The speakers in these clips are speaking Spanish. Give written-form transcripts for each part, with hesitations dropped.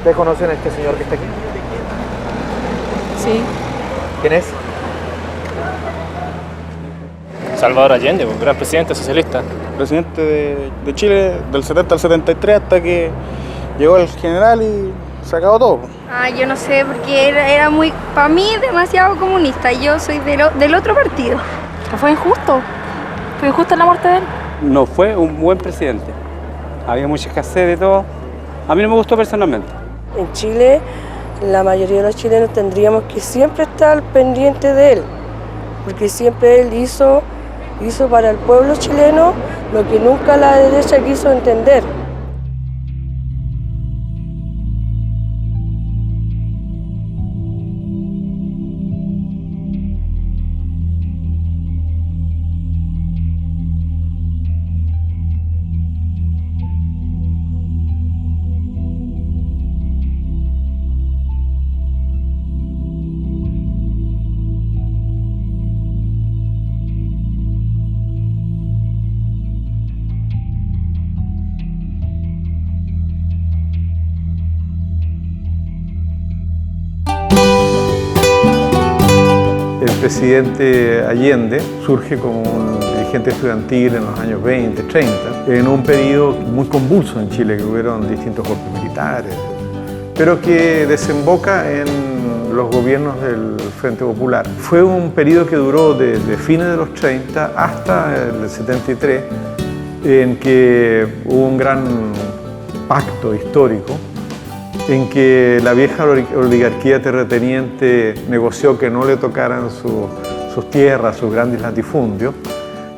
¿Ustedes conocen a este señor que está aquí? Sí. ¿Quién es? Salvador Allende, un gran presidente socialista. Presidente de Chile del 70 al 73 hasta que llegó el general y se acabó todo. Yo no sé, porque era muy, para mí, demasiado comunista. Yo soy del otro partido. Fue injusto. Fue injusta la muerte de él. No fue un buen presidente. Había mucha escasez de todo. A mí no me gustó personalmente. En Chile, la mayoría de los chilenos tendríamos que siempre estar pendientes de él, porque siempre él hizo para el pueblo chileno lo que nunca la derecha quiso entender. El presidente Allende surge como un dirigente estudiantil en los años 20, 30, en un periodo muy convulso en Chile, que hubieron distintos golpes militares, pero que desemboca en los gobiernos del Frente Popular. Fue un periodo que duró desde fines de los 30 hasta el 73, en que hubo un gran pacto histórico, en que la vieja oligarquía terrateniente negoció que no le tocaran sus tierras, sus grandes latifundios,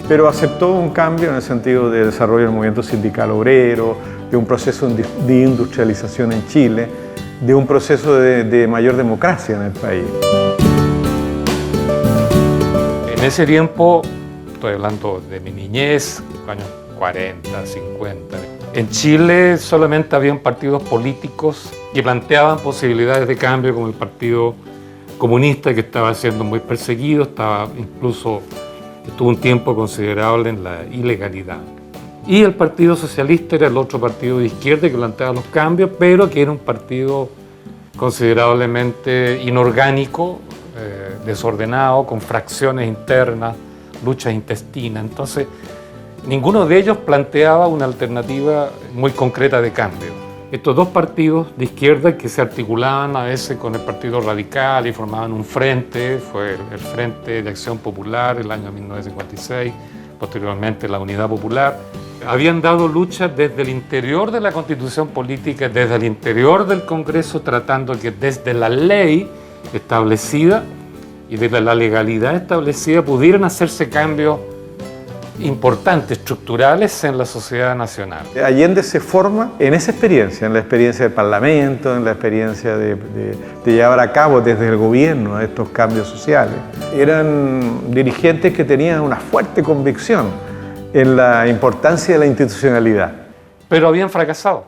pero aceptó un cambio en el sentido de desarrollo del movimiento sindical obrero, de un proceso de industrialización en Chile, de un proceso de mayor democracia en el país. En ese tiempo, estoy hablando de mi niñez, años 40, 50, en Chile solamente habían partidos políticos que planteaban posibilidades de cambio, como el Partido Comunista, que estaba siendo muy perseguido, estuvo un tiempo considerable en la ilegalidad. Y el Partido Socialista era el otro partido de izquierda que planteaba los cambios, pero que era un partido considerablemente inorgánico, desordenado, con fracciones internas, luchas intestinas. Entonces, ninguno de ellos planteaba una alternativa muy concreta de cambio. Estos dos partidos de izquierda que se articulaban a veces con el Partido Radical y formaban un frente, fue el Frente de Acción Popular el año 1956, posteriormente la Unidad Popular, habían dado lucha desde el interior de la Constitución política, desde el interior del Congreso, tratando que desde la ley establecida y desde la legalidad establecida pudieran hacerse cambios importantes, estructurales en la sociedad nacional. Allende se forma en esa experiencia, en la experiencia del Parlamento, en la experiencia de llevar a cabo desde el gobierno estos cambios sociales. Eran dirigentes que tenían una fuerte convicción en la importancia de la institucionalidad. Pero habían fracasado.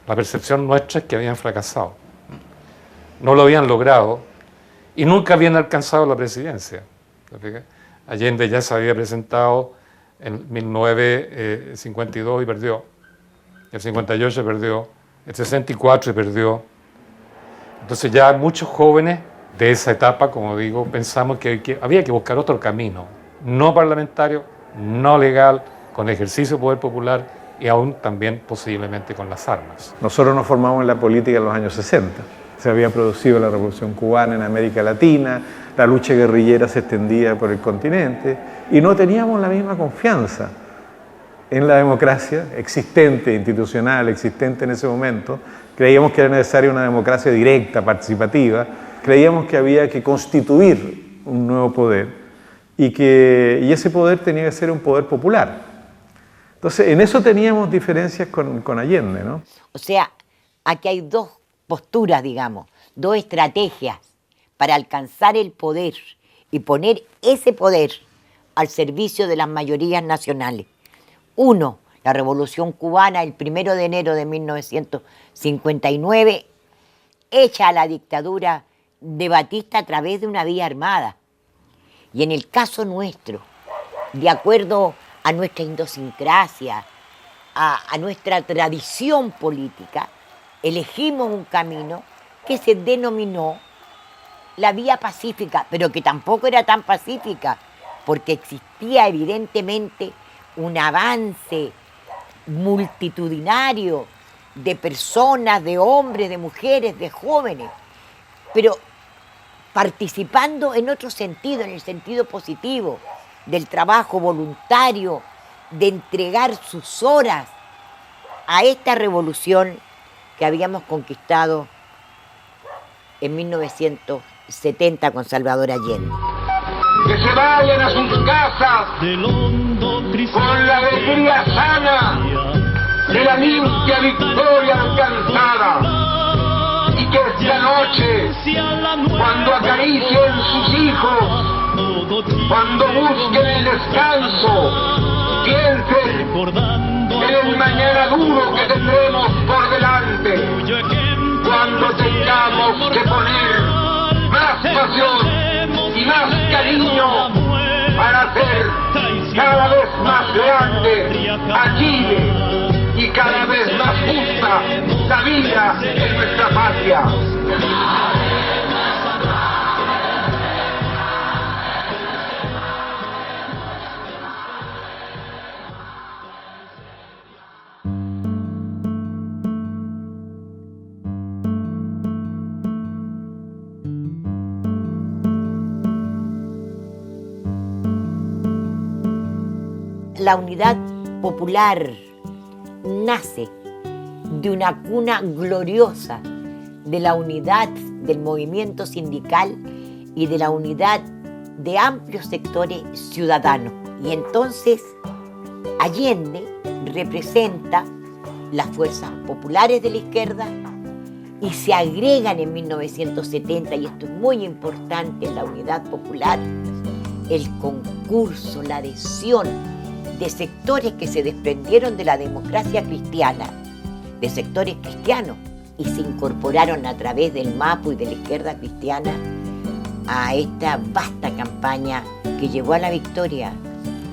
La percepción nuestra es que habían fracasado. No lo habían logrado y nunca habían alcanzado la presidencia. Allende ya se había presentado en 1952 y perdió, el 58 perdió, el 64 y perdió. Entonces ya muchos jóvenes de esa etapa, como digo, pensamos que había que buscar otro camino, no parlamentario, no legal, con ejercicio de poder popular y aún también posiblemente con las armas. Nosotros nos formamos en la política en los años 60. Se había producido la Revolución Cubana en América Latina, la lucha guerrillera se extendía por el continente y no teníamos la misma confianza en la democracia existente, institucional, existente en ese momento. Creíamos que era necesaria una democracia directa, participativa. Creíamos que había que constituir un nuevo poder y ese poder tenía que ser un poder popular. Entonces, en eso teníamos diferencias con Allende, ¿no? O sea, aquí hay dos posturas, digamos, dos estrategias para alcanzar el poder y poner ese poder al servicio de las mayorías nacionales. Uno, la Revolución Cubana, el 1 de enero de 1959, hecha a la dictadura de Batista a través de una vía armada. Y en el caso nuestro, de acuerdo a nuestra idiosincrasia, a nuestra tradición política, elegimos un camino que se denominó la vía pacífica, pero que tampoco era tan pacífica, porque existía evidentemente un avance multitudinario de personas, de hombres, de mujeres, de jóvenes, pero participando en otro sentido, en el sentido positivo, del trabajo voluntario, de entregar sus horas a esta revolución que habíamos conquistado en 1970 con Salvador Allende. Que se vayan a sus casas con la alegría sana de la limpia victoria alcanzada, y que esta noche, cuando acaricien sus hijos, cuando busquen el descanso, piensen en el mañana duro que tendremos por delante, cuando tengamos que poner más pasión y más cariño para hacer cada vez más grande a Chile y cada vez más justa la vida en nuestra patria. La Unidad Popular nace de una cuna gloriosa de la unidad del movimiento sindical y de la unidad de amplios sectores ciudadanos. Y entonces Allende representa las fuerzas populares de la izquierda y se agregan en 1970, y esto es muy importante en la Unidad Popular, el concurso, la adhesión de sectores que se desprendieron de la democracia cristiana, de sectores cristianos, y se incorporaron a través del MAPU y de la izquierda cristiana a esta vasta campaña que llevó a la victoria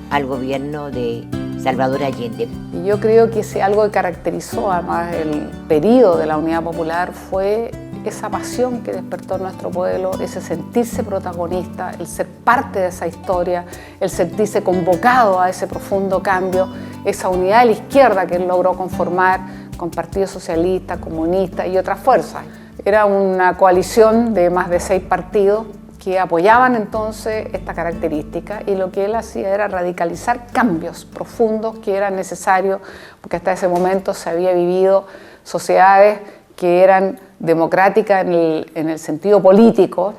al gobierno de Salvador Allende. Y yo creo que si algo que caracterizó además el periodo de la Unidad Popular fue esa pasión que despertó nuestro pueblo, ese sentirse protagonista, el ser parte de esa historia, el sentirse convocado a ese profundo cambio, esa unidad de la izquierda que él logró conformar con Partido Socialista, Comunista y otras fuerzas. Era una coalición de más de 6 partidos que apoyaban entonces esta característica, y lo que él hacía era radicalizar cambios profundos que eran necesarios, porque hasta ese momento se había vivido sociedades que eran democráticas en el sentido político,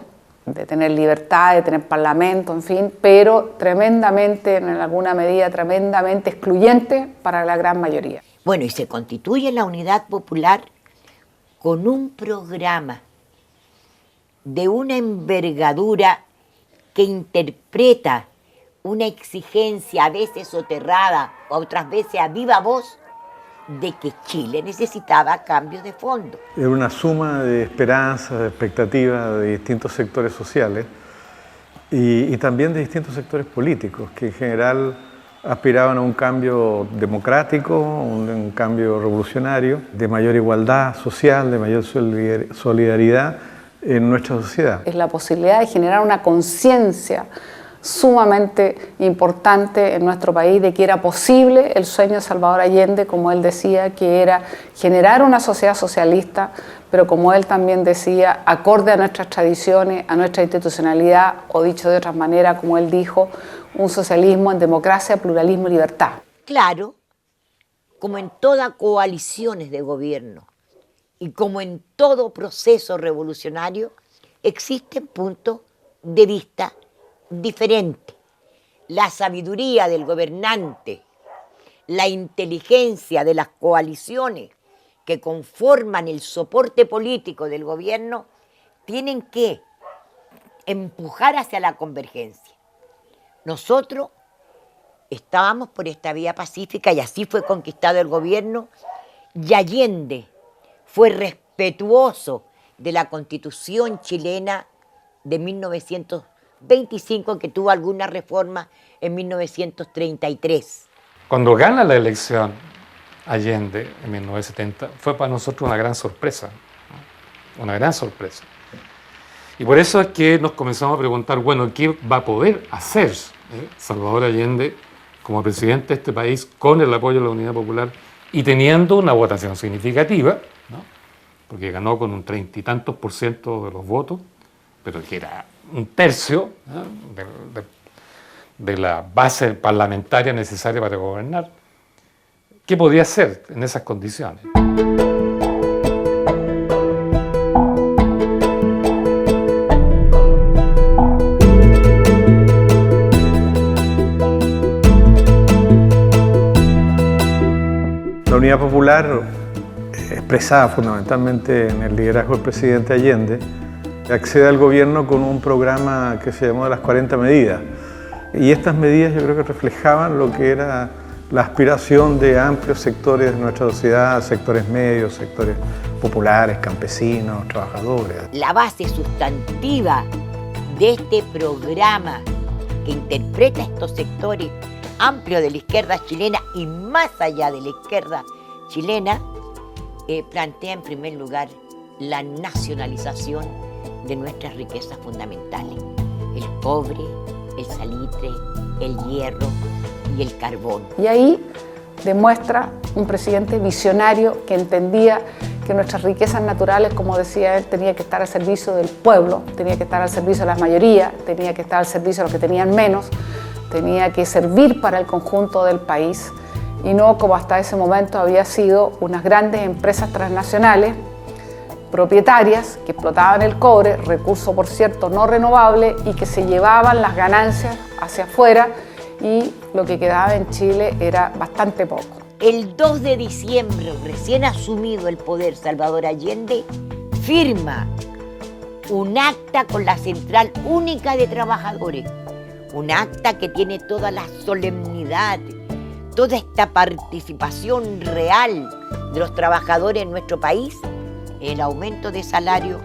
de tener libertad, de tener parlamento, en fin, pero tremendamente, en alguna medida, tremendamente excluyente para la gran mayoría. Bueno, y se constituye la Unidad Popular con un programa de una envergadura que interpreta una exigencia a veces soterrada, otras veces a viva voz, de que Chile necesitaba cambios de fondo. Era una suma de esperanzas, de expectativas de distintos sectores sociales y también de distintos sectores políticos, que en general aspiraban a un cambio democrático, un cambio revolucionario, de mayor igualdad social, de mayor solidaridad en nuestra sociedad. Es la posibilidad de generar una conciencia sumamente importante en nuestro país de que era posible el sueño de Salvador Allende, como él decía, que era generar una sociedad socialista, pero como él también decía, acorde a nuestras tradiciones, a nuestra institucionalidad, o dicho de otra manera, como él dijo, un socialismo en democracia, pluralismo y libertad. Claro, como en todas coaliciones de gobierno y como en todo proceso revolucionario, existen puntos de vista diferentes. La sabiduría del gobernante, la inteligencia de las coaliciones que conforman el soporte político del gobierno tienen que empujar hacia la convergencia. Nosotros estábamos por esta vía pacífica y así fue conquistado el gobierno, y Allende fue respetuoso de la Constitución chilena de 1925, que tuvo alguna reforma en 1933. Cuando gana la elección Allende en 1970 fue para nosotros una gran sorpresa, ¿no? Una gran sorpresa. Y por eso es que nos comenzamos a preguntar, bueno, ¿qué va a poder hacer Salvador Allende como presidente de este país con el apoyo de la Unidad Popular y teniendo una votación significativa, ¿no? Porque ganó con un 30 y tantos % de los votos, pero que era un tercio, ¿no? de la base parlamentaria necesaria para gobernar? ¿Qué podía hacer en esas condiciones? La Unidad Popular, expresada fundamentalmente en el liderazgo del presidente Allende, accede al gobierno con un programa que se llamó de las 40 medidas. Y estas medidas yo creo que reflejaban lo que era la aspiración de amplios sectores de nuestra sociedad, sectores medios, sectores populares, campesinos, trabajadores. La base sustantiva de este programa que interpreta estos sectores amplios de la izquierda chilena y más allá de la izquierda chilena, plantea en primer lugar la nacionalización de nuestras riquezas fundamentales, el cobre, el salitre, el hierro y el carbón. Y ahí demuestra un presidente visionario que entendía que nuestras riquezas naturales, como decía él, tenía que estar al servicio del pueblo, tenía que estar al servicio de las mayorías, tenía que estar al servicio de los que tenían menos, tenía que servir para el conjunto del país y no como hasta ese momento había sido unas grandes empresas transnacionales propietarias que explotaban el cobre, recurso por cierto no renovable, y que se llevaban las ganancias hacia afuera y lo que quedaba en Chile era bastante poco. El 2 de diciembre, recién asumido el poder, Salvador Allende firma un acta con la Central Única de Trabajadores, un acta que tiene toda la solemnidad, toda esta participación real de los trabajadores en nuestro país, el aumento de salario,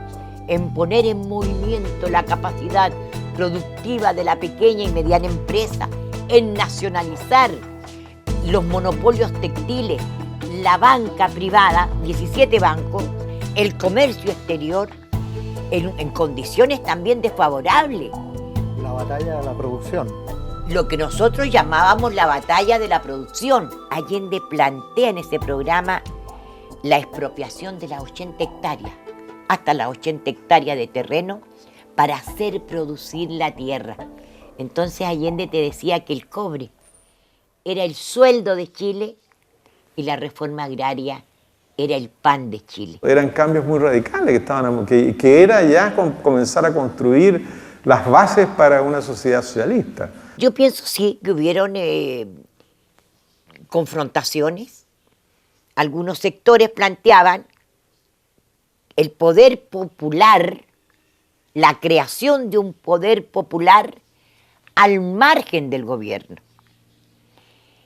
en poner en movimiento la capacidad productiva de la pequeña y mediana empresa, en nacionalizar los monopolios textiles, la banca privada, 17 bancos, el comercio exterior, en condiciones también desfavorables. La batalla de la producción. Lo que nosotros llamábamos la batalla de la producción. Allende plantea en ese programa la expropiación de las 80 hectáreas, hasta las 80 hectáreas de terreno, para hacer producir la tierra. Entonces Allende te decía que el cobre era el sueldo de Chile y la reforma agraria era el pan de Chile. Eran cambios muy radicales que era ya comenzar a construir las bases para una sociedad socialista. Yo pienso sí que hubieron confrontaciones. Algunos sectores planteaban el poder popular, la creación de un poder popular al margen del gobierno.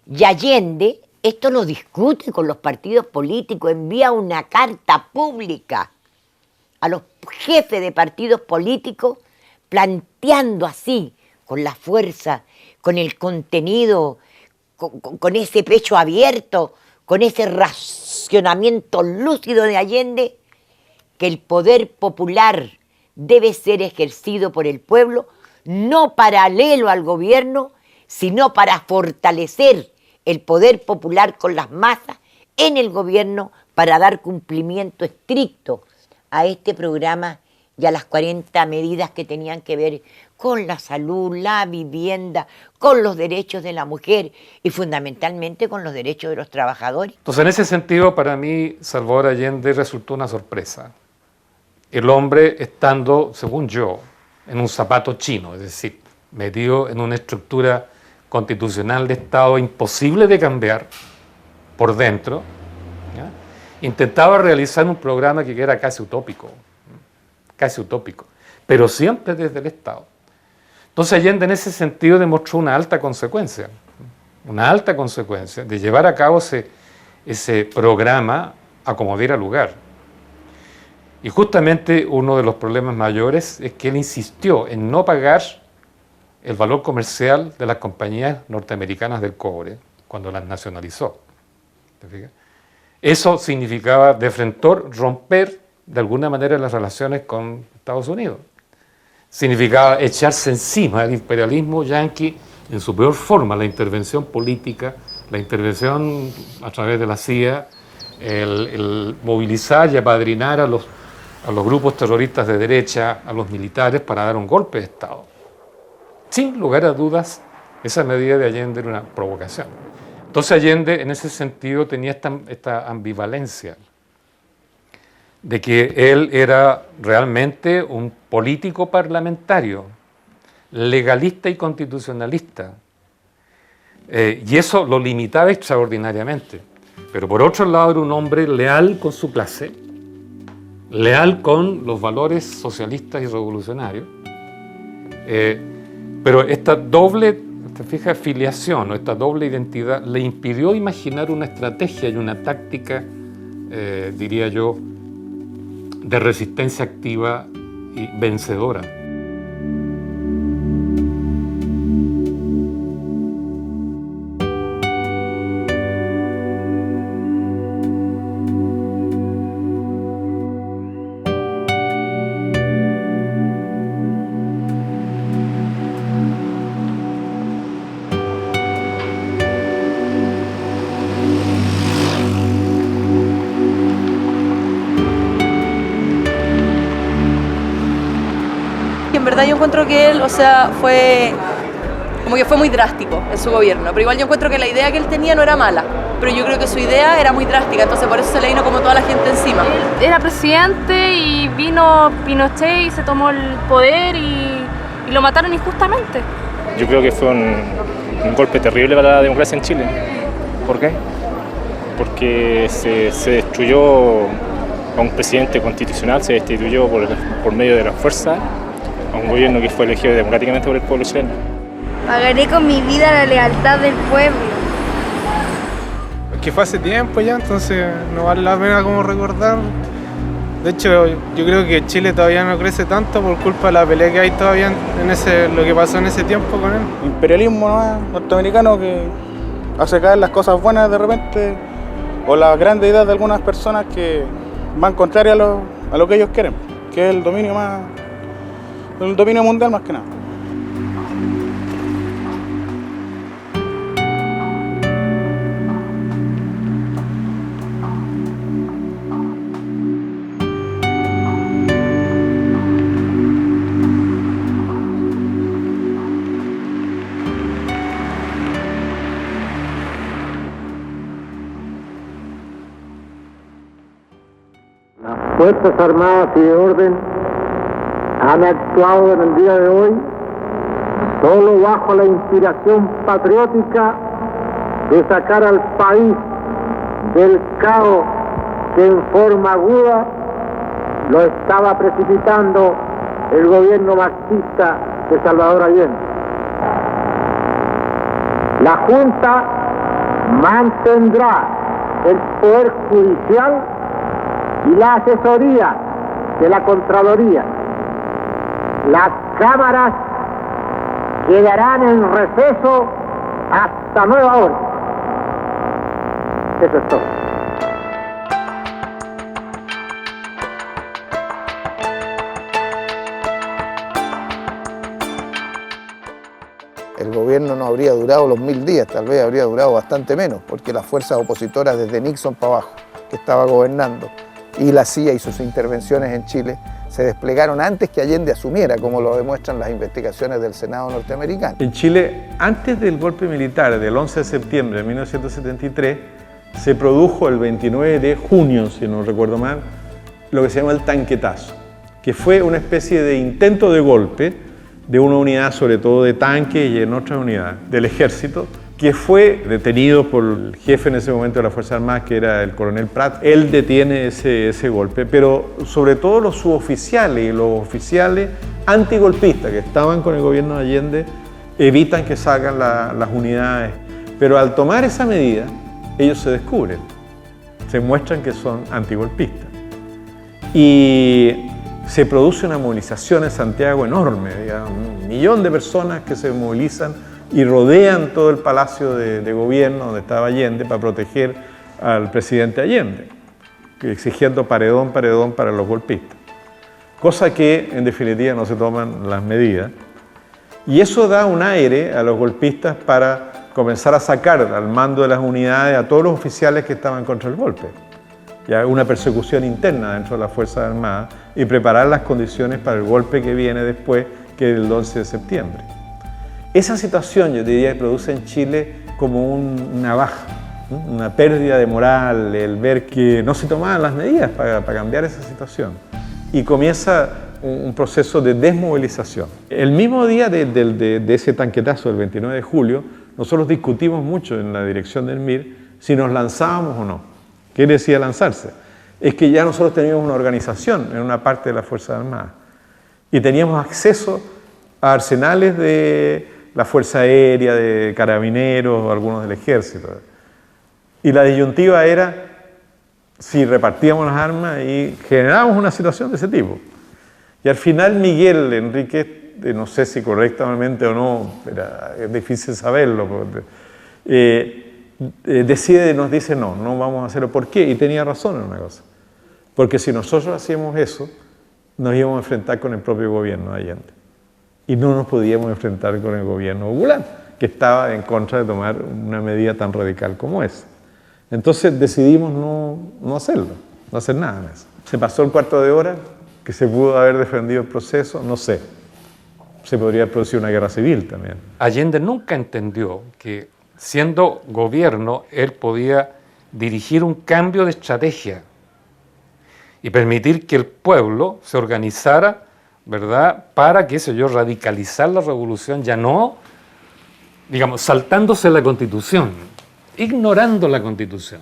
Y Allende esto lo discute con los partidos políticos, envía una carta pública a los jefes de partidos políticos planteando así, con la fuerza, con el contenido, con ese pecho abierto, con ese racionamiento lúcido de Allende, que el poder popular debe ser ejercido por el pueblo, no paralelo al gobierno, sino para fortalecer el poder popular con las masas en el gobierno para dar cumplimiento estricto a este programa y a las 40 medidas que tenían que ver con la salud, la vivienda, con los derechos de la mujer y fundamentalmente con los derechos de los trabajadores. Entonces, en ese sentido, para mí, Salvador Allende resultó una sorpresa. El hombre estando, según yo, en un zapato chino, es decir, metido en una estructura constitucional de Estado imposible de cambiar por dentro, ¿ya? Intentaba realizar un programa que era casi utópico, pero siempre desde el Estado. Entonces Allende en ese sentido demostró una alta consecuencia de llevar a cabo ese programa a como diera lugar. Y justamente uno de los problemas mayores es que él insistió en no pagar el valor comercial de las compañías norteamericanas del cobre cuando las nacionalizó. ¿Te fijas? Eso significaba de frente romper de alguna manera las relaciones con Estados Unidos. Significaba echarse encima el imperialismo yanqui en su peor forma, la intervención política, la intervención a través de la CIA, el movilizar y apadrinar a los grupos terroristas de derecha, a los militares para dar un golpe de Estado. Sin lugar a dudas, esa medida de Allende era una provocación. Entonces Allende en ese sentido tenía esta ambivalencia de que él era realmente un político parlamentario, legalista y constitucionalista, y eso lo limitaba extraordinariamente. Pero por otro lado era un hombre leal con su clase, leal con los valores socialistas y revolucionarios, pero esta doble, filiación o esta doble identidad le impidió imaginar una estrategia y una táctica, diría yo, de resistencia activa y vencedora. En verdad yo encuentro que él, fue muy drástico en su gobierno, pero igual yo encuentro que la idea que él tenía no era mala, pero yo creo que su idea era muy drástica, entonces por eso se le vino como toda la gente encima. Él era presidente y vino Pinochet y se tomó el poder y lo mataron injustamente. Yo creo que fue un golpe terrible para la democracia en Chile. ¿Por qué? Porque se destruyó a un presidente constitucional, se destituyó por medio de la fuerza a un gobierno que fue elegido democráticamente por el pueblo chileno. Pagaré con mi vida la lealtad del pueblo. Es que fue hace tiempo ya, entonces no vale la pena como recordar. De hecho, yo creo que Chile todavía no crece tanto por culpa de la pelea que hay todavía en lo que pasó en ese tiempo con él. Imperialismo norteamericano que hace caer las cosas buenas de repente, o las grandes ideas de algunas personas que van contrarias a lo que ellos quieren, que es el dominio mundial más que nada. Las Fuerzas Armadas y de Orden han actuado en el día de hoy solo bajo la inspiración patriótica de sacar al país del caos que en forma aguda lo estaba precipitando el gobierno marxista de Salvador Allende. La Junta mantendrá el poder judicial y la asesoría de la Contraloría. Las cámaras quedarán en receso hasta nueva orden. Eso es todo. El gobierno no habría durado los 1000 días, tal vez habría durado bastante menos, porque las fuerzas opositoras desde Nixon para abajo, que estaba gobernando, y la CIA y sus intervenciones en Chile, se desplegaron antes que Allende asumiera, como lo demuestran las investigaciones del Senado norteamericano. En Chile, antes del golpe militar del 11 de septiembre de 1973, se produjo el 29 de junio, si no recuerdo mal, lo que se llama el tanquetazo, que fue una especie de intento de golpe de una unidad, sobre todo de tanques y en otras unidades del ejército, que fue detenido por el jefe en ese momento de las Fuerzas Armadas, que era el coronel Prat. Él detiene ese golpe, pero sobre todo los suboficiales y los oficiales antigolpistas que estaban con el gobierno de Allende evitan que salgan las unidades. Pero al tomar esa medida, ellos se descubren, se muestran que son antigolpistas. Y se produce una movilización en Santiago enorme, digamos, 1 millón de personas que se movilizan y rodean todo el palacio de gobierno donde estaba Allende para proteger al presidente Allende, exigiendo paredón para los golpistas. Cosa que en definitiva no se toman las medidas. Y eso da un aire a los golpistas para comenzar a sacar al mando de las unidades a todos los oficiales que estaban contra el golpe. Ya una persecución interna dentro de las Fuerzas Armadas y preparar las condiciones para el golpe que viene después, que es el 11 de septiembre. Esa situación, yo diría, produce en Chile como una baja, una pérdida de moral, el ver que no se tomaban las medidas para cambiar esa situación. Y comienza un proceso de desmovilización. El mismo día de ese tanquetazo del 29 de julio, nosotros discutimos mucho en la dirección del MIR si nos lanzábamos o no. ¿Qué decía lanzarse? Es que ya nosotros teníamos una organización en una parte de las Fuerzas Armadas y teníamos acceso a arsenales de la Fuerza Aérea, de Carabineros, algunos del Ejército. Y la disyuntiva era si repartíamos las armas y generábamos una situación de ese tipo. Y al final Miguel Enríquez, no sé si correctamente o no, es difícil saberlo, decide, nos dice no vamos a hacerlo. ¿Por qué? Y tenía razón en una cosa. Porque si nosotros hacíamos eso, nos íbamos a enfrentar con el propio gobierno de Allende. Y no nos podíamos enfrentar con el gobierno popular, que estaba en contra de tomar una medida tan radical como esa. Entonces decidimos no hacerlo, no hacer nada en eso. Se pasó el cuarto de hora, que se pudo haber defendido el proceso, no sé. Se podría producir una guerra civil también. Allende nunca entendió que, siendo gobierno, él podía dirigir un cambio de estrategia y permitir que el pueblo se organizara, ¿verdad?, para, qué sé yo, radicalizar la revolución, ya no, digamos, saltándose la Constitución, ignorando la Constitución.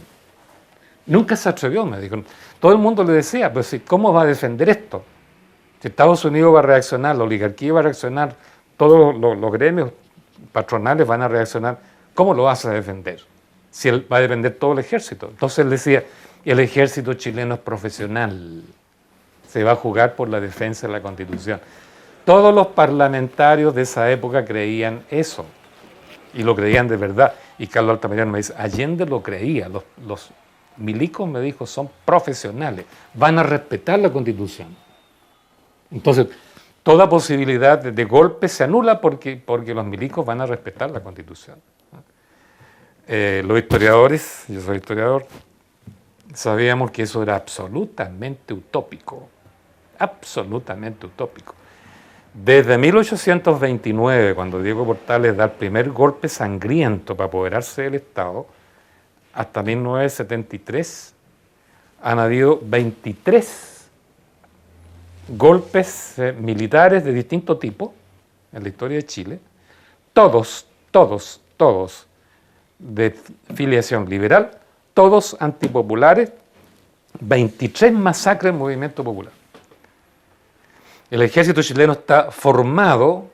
Nunca se atrevió, me dijo. Todo el mundo le decía, pues, ¿cómo va a defender esto? Si Estados Unidos va a reaccionar, la oligarquía va a reaccionar, todos los gremios patronales van a reaccionar, ¿cómo lo vas a defender? Si él va a defender todo el ejército. Entonces él decía, el ejército chileno es profesional, se va a jugar por la defensa de la Constitución. Todos los parlamentarios de esa época creían eso, y lo creían de verdad. Y Carlos Altamirano me dice, Allende lo creía, los milicos, me dijo, son profesionales, van a respetar la Constitución. Entonces, toda posibilidad de golpe se anula porque los milicos van a respetar la Constitución. Los historiadores, yo soy historiador, sabíamos que eso era absolutamente utópico, absolutamente utópico. Desde 1829, cuando Diego Portales da el primer golpe sangriento para apoderarse del Estado, hasta 1973 han habido 23 golpes militares de distinto tipo en la historia de Chile, todos de filiación liberal, todos antipopulares, 23 masacres en movimiento popular. El ejército chileno está formado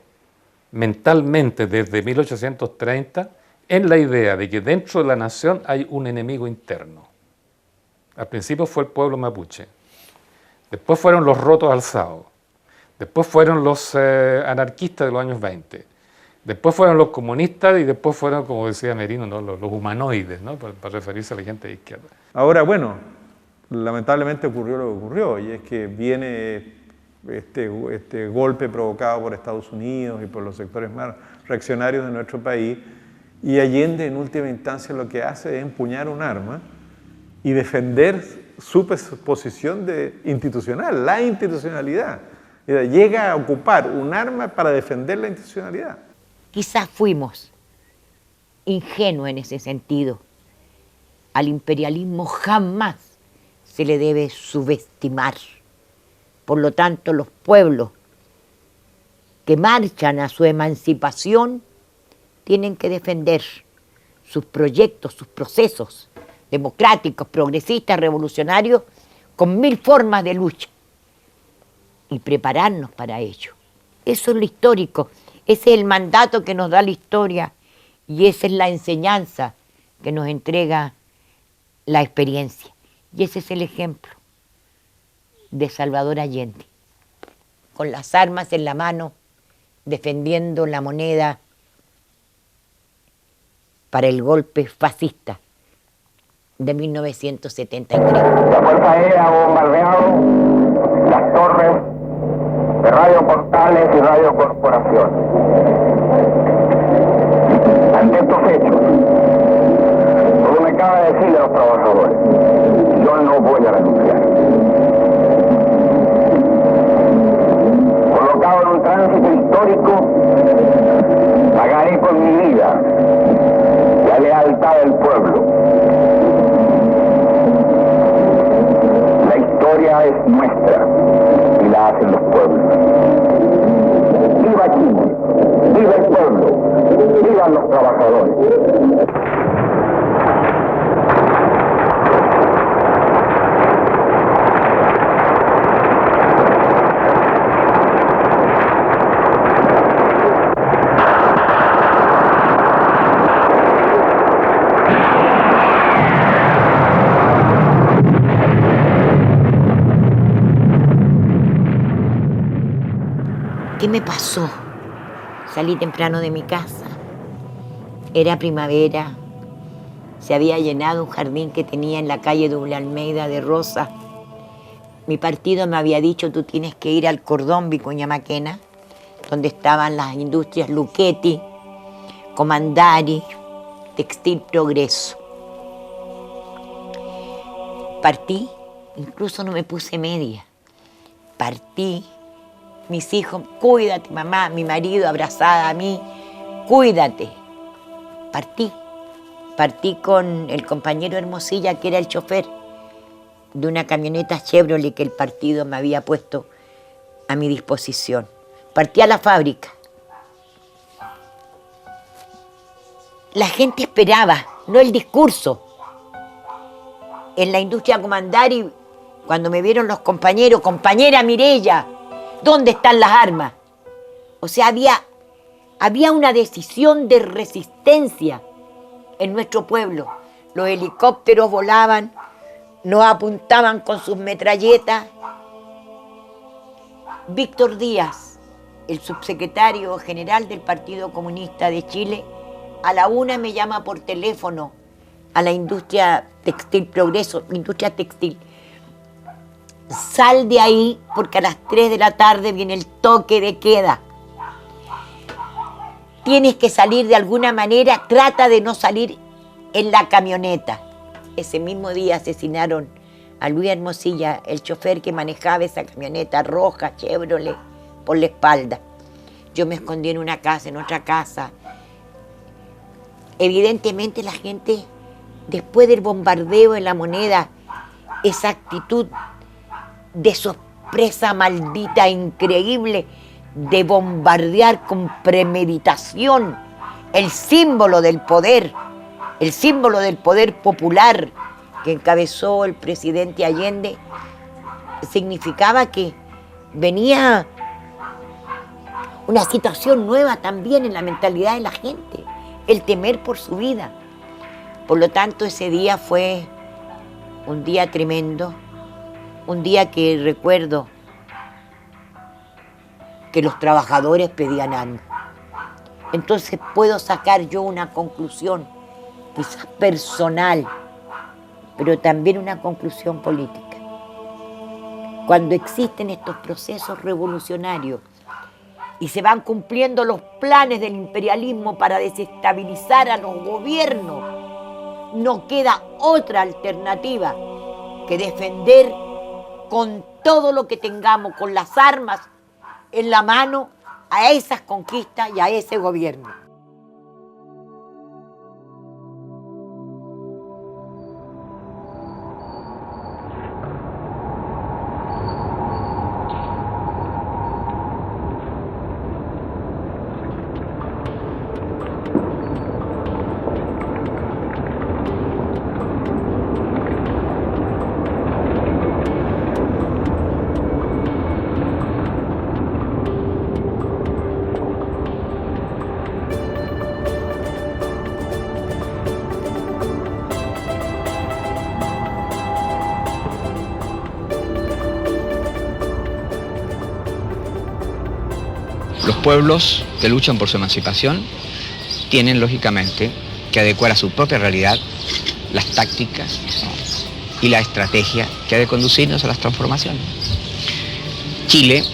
mentalmente desde 1830 en la idea de que dentro de la nación hay un enemigo interno. Al principio fue el pueblo mapuche, después fueron los rotos alzados, después fueron los anarquistas de los años 20, después fueron los comunistas y después fueron, como decía Merino, ¿no?, los humanoides, ¿no?, para referirse a la gente de izquierda. Ahora, bueno, lamentablemente ocurrió lo que ocurrió, y es que viene este golpe provocado por Estados Unidos y por los sectores más reaccionarios de nuestro país, y Allende en última instancia lo que hace es empuñar un arma y defender su posición institucional, la institucionalidad. Llega a ocupar un arma para defender la institucionalidad. Quizás fuimos ingenuos en ese sentido. Al imperialismo jamás se le debe subestimar. Por lo tanto, los pueblos que marchan a su emancipación tienen que defender sus proyectos, sus procesos democráticos, progresistas, revolucionarios, con 1000 formas de lucha y prepararnos para ello. Eso es lo histórico, ese es el mandato que nos da la historia y esa es la enseñanza que nos entrega la experiencia. Y ese es el ejemplo de Salvador Allende, con las armas en la mano, defendiendo la moneda para el golpe fascista de 1973. La Fuerza Aérea ha bombardeado las torres de Radio Portales y Radio Corporación. Ante estos hechos, como me acaba de decir a los trabajadores, yo no voy a renunciar. Colocado en un tránsito histórico, pagaré con mi vida la lealtad del pueblo. La historia es nuestra y la hacen los pueblos. ¡Viva Chile! ¡Viva el pueblo! ¡Vivan los trabajadores! ¿Qué me pasó? Salí temprano de mi casa. Era primavera. Se había llenado un jardín que tenía en la calle Doble Almeida de rosas. Mi partido me había dicho, tú tienes que ir al Cordón Vicuña Maquena, donde estaban las industrias Luchetti, Comandari, Textil Progreso. Partí, incluso no me puse media. Partí. Mis hijos, cuídate, mamá, mi marido abrazada a mí, cuídate. Partí con el compañero Hermosilla, que era el chofer de una camioneta Chevrolet que el partido me había puesto a mi disposición. Partí a la fábrica. La gente esperaba, no el discurso. En la industria Comandari, cuando me vieron los compañeros, compañera Mireya, ¿dónde están las armas? O sea, había una decisión de resistencia en nuestro pueblo. Los helicópteros volaban, nos apuntaban con sus metralletas. Víctor Díaz, el subsecretario general del Partido Comunista de Chile, a la 1 me llama por teléfono a la industria Textil Progreso, industria textil. Sal de ahí porque a las 3 de la tarde viene el toque de queda. Tienes que salir de alguna manera, trata de no salir en la camioneta. Ese mismo día asesinaron a Luis Hermosilla, el chofer que manejaba esa camioneta roja, Chevrolet, por la espalda. Yo me escondí en una casa, en otra casa. Evidentemente la gente, después del bombardeo en La Moneda, esa actitud de sorpresa maldita, increíble, de bombardear con premeditación el símbolo del poder popular que encabezó el presidente Allende, significaba que venía una situación nueva también en la mentalidad de la gente, el temer por su vida. Por lo tanto, ese día fue un día tremendo, un día que recuerdo que los trabajadores pedían armas. Entonces puedo sacar yo una conclusión, quizás personal, pero también una conclusión política. Cuando existen estos procesos revolucionarios y se van cumpliendo los planes del imperialismo para desestabilizar a los gobiernos, no queda otra alternativa que defender con todo lo que tengamos, con las armas en la mano, a esas conquistas y a ese gobierno. Los pueblos que luchan por su emancipación tienen, lógicamente, que adecuar a su propia realidad las tácticas, ¿no?, y la estrategia que ha de conducirnos a las transformaciones. Chile,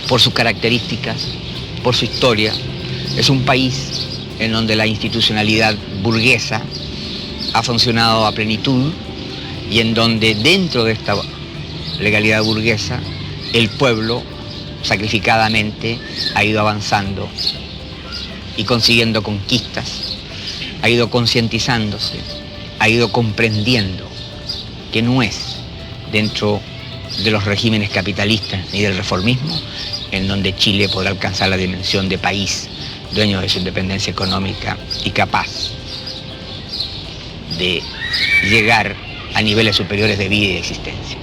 por sus características, por su historia, es un país en donde la institucionalidad burguesa ha funcionado a plenitud y en donde dentro de esta legalidad burguesa el pueblo sacrificadamente ha ido avanzando y consiguiendo conquistas, ha ido concientizándose, ha ido comprendiendo que no es dentro de los regímenes capitalistas ni del reformismo en donde Chile podrá alcanzar la dimensión de país dueño de su independencia económica y capaz de llegar a niveles superiores de vida y de existencia.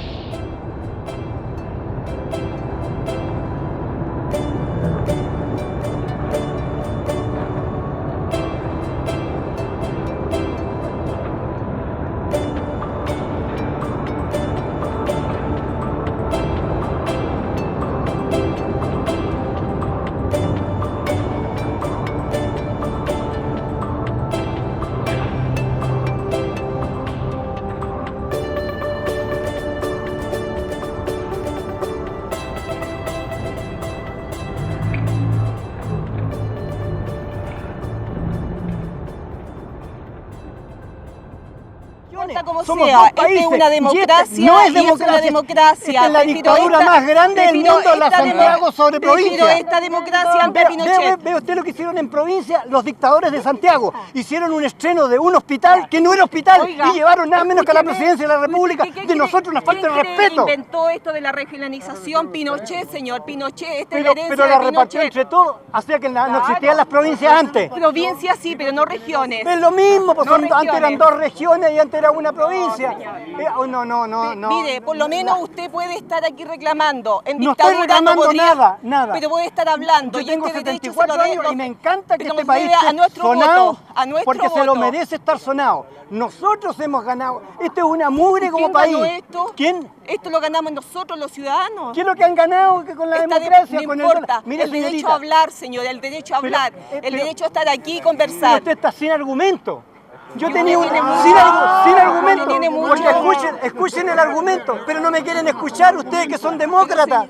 Como somos sea, dos países. Esta es una democracia, no es y es democracia. una democracia. Esta es la dictadura más grande del mundo, la Santiago sobre provincia. Pero esta democracia ante Pinochet. Ve usted lo que hicieron en provincia los dictadores de Santiago. Hicieron un estreno de un hospital que no era hospital. Oiga, y llevaron nada menos que a la presidencia de la República. De nosotros una falta de respeto. Inventó esto de la regionalización Pinochet, señor. Pinochet, pero la repartió entre todos, hacía que no existían las provincias antes. Provincias sí, pero no regiones. Es lo mismo, pues no antes eran dos regiones y antes era una provincia. No. Mire, por lo menos usted puede estar aquí reclamando. En no dictadura estoy reclamando no podría, nada. Pero puede estar hablando. Yo tengo este 74 años y me encanta que este país esté sonado, a nuestro porque voto. se lo merece estar sonado. Nosotros hemos ganado. Esto es una mugre como país. ¿Quién ganó esto? ¿Quién? Esto lo ganamos nosotros, los ciudadanos. ¿Qué es lo que han ganado con la democracia? No con importa. Mire, el derecho a hablar, señor, el derecho a hablar, el derecho a estar aquí y conversar. Usted está sin argumento. Yo tenía sin argumento, porque escuchen el argumento, pero no me quieren escuchar ustedes que son demócratas.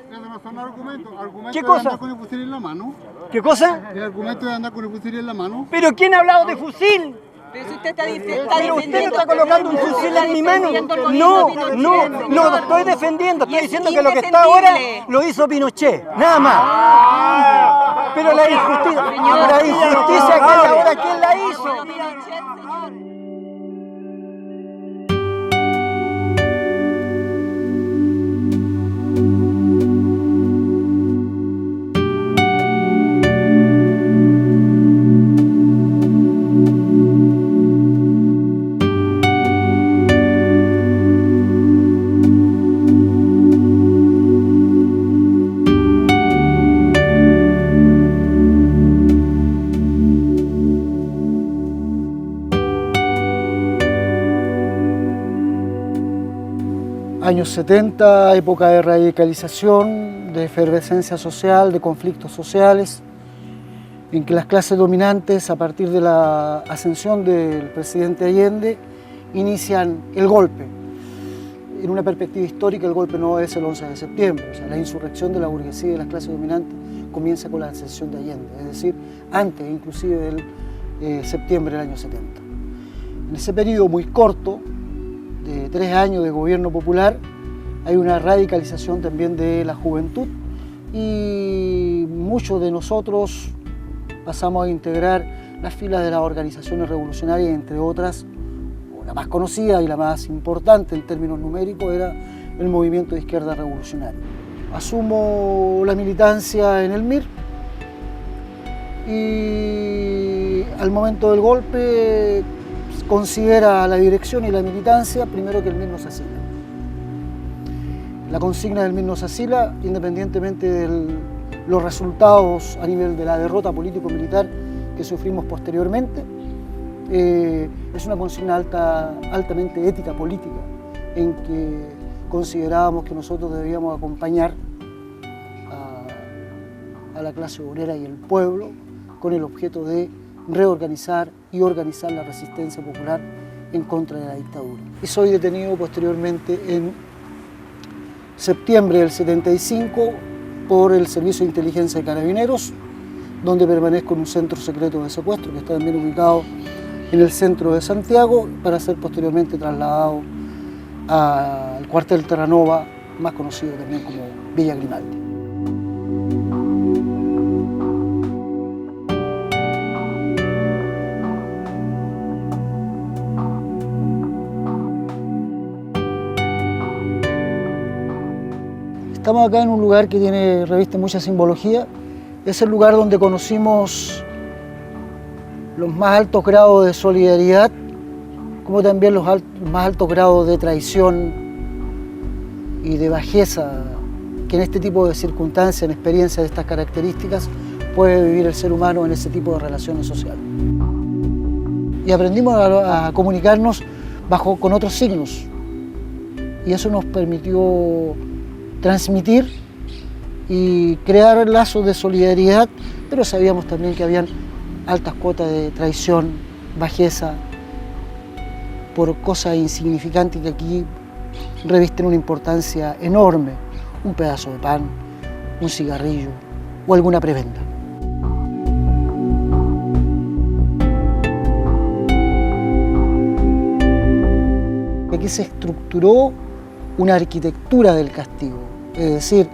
¿Qué cosa? Con el fusil en la mano. ¿Qué cosa? El argumento de andar con el fusil en la mano. ¿Pero quién ha hablado de fusil? Pero si usted está pero usted no está colocando un fusil en mi mano. No, lo estoy defendiendo. Estoy diciendo que lo que está ahora lo hizo Pinochet, nada más. Pero la injusticia que hay ahora, ¿quién la hizo? Años 70, época de radicalización, de efervescencia social, de conflictos sociales, en que las clases dominantes, a partir de la ascensión del presidente Allende, inician el golpe. En una perspectiva histórica, el golpe no es el 11 de septiembre, o sea, la insurrección de la burguesía y de las clases dominantes comienza con la ascensión de Allende, es decir, antes inclusive del septiembre del año 70. En ese periodo muy corto, de 3 años de gobierno popular, hay una radicalización también de la juventud y muchos de nosotros pasamos a integrar las filas de las organizaciones revolucionarias, entre otras, la más conocida y la más importante en términos numéricos era el Movimiento de Izquierda Revolucionaria. Asumo la militancia en el MIR y al momento del golpe considera la dirección y la militancia primero que el MIR nos asila. La consigna del MIR nos asila, independientemente de los resultados a nivel de la derrota político-militar que sufrimos posteriormente, es una consigna altamente ética política, en que considerábamos que nosotros debíamos acompañar a la clase obrera y el pueblo con el objeto de reorganizar y organizar la resistencia popular en contra de la dictadura. Y soy detenido posteriormente en septiembre del 75 por el Servicio de Inteligencia de Carabineros, donde permanezco en un centro secreto de secuestro que está también ubicado en el centro de Santiago, para ser posteriormente trasladado al cuartel Terranova, más conocido también como Villa Grimaldi. Estamos acá en un lugar que reviste mucha simbología. Es el lugar donde conocimos los más altos grados de solidaridad, como también los más altos grados de traición y de bajeza que en este tipo de circunstancias, en experiencias de estas características, puede vivir el ser humano en ese tipo de relaciones sociales. Y aprendimos a comunicarnos con otros signos, y eso nos permitió transmitir y crear lazos de solidaridad, pero sabíamos también que habían altas cuotas de traición, bajeza, por cosas insignificantes que aquí revisten una importancia enorme: un pedazo de pan, un cigarrillo o alguna prebenda. Aquí se estructuró una arquitectura del castigo, es decir,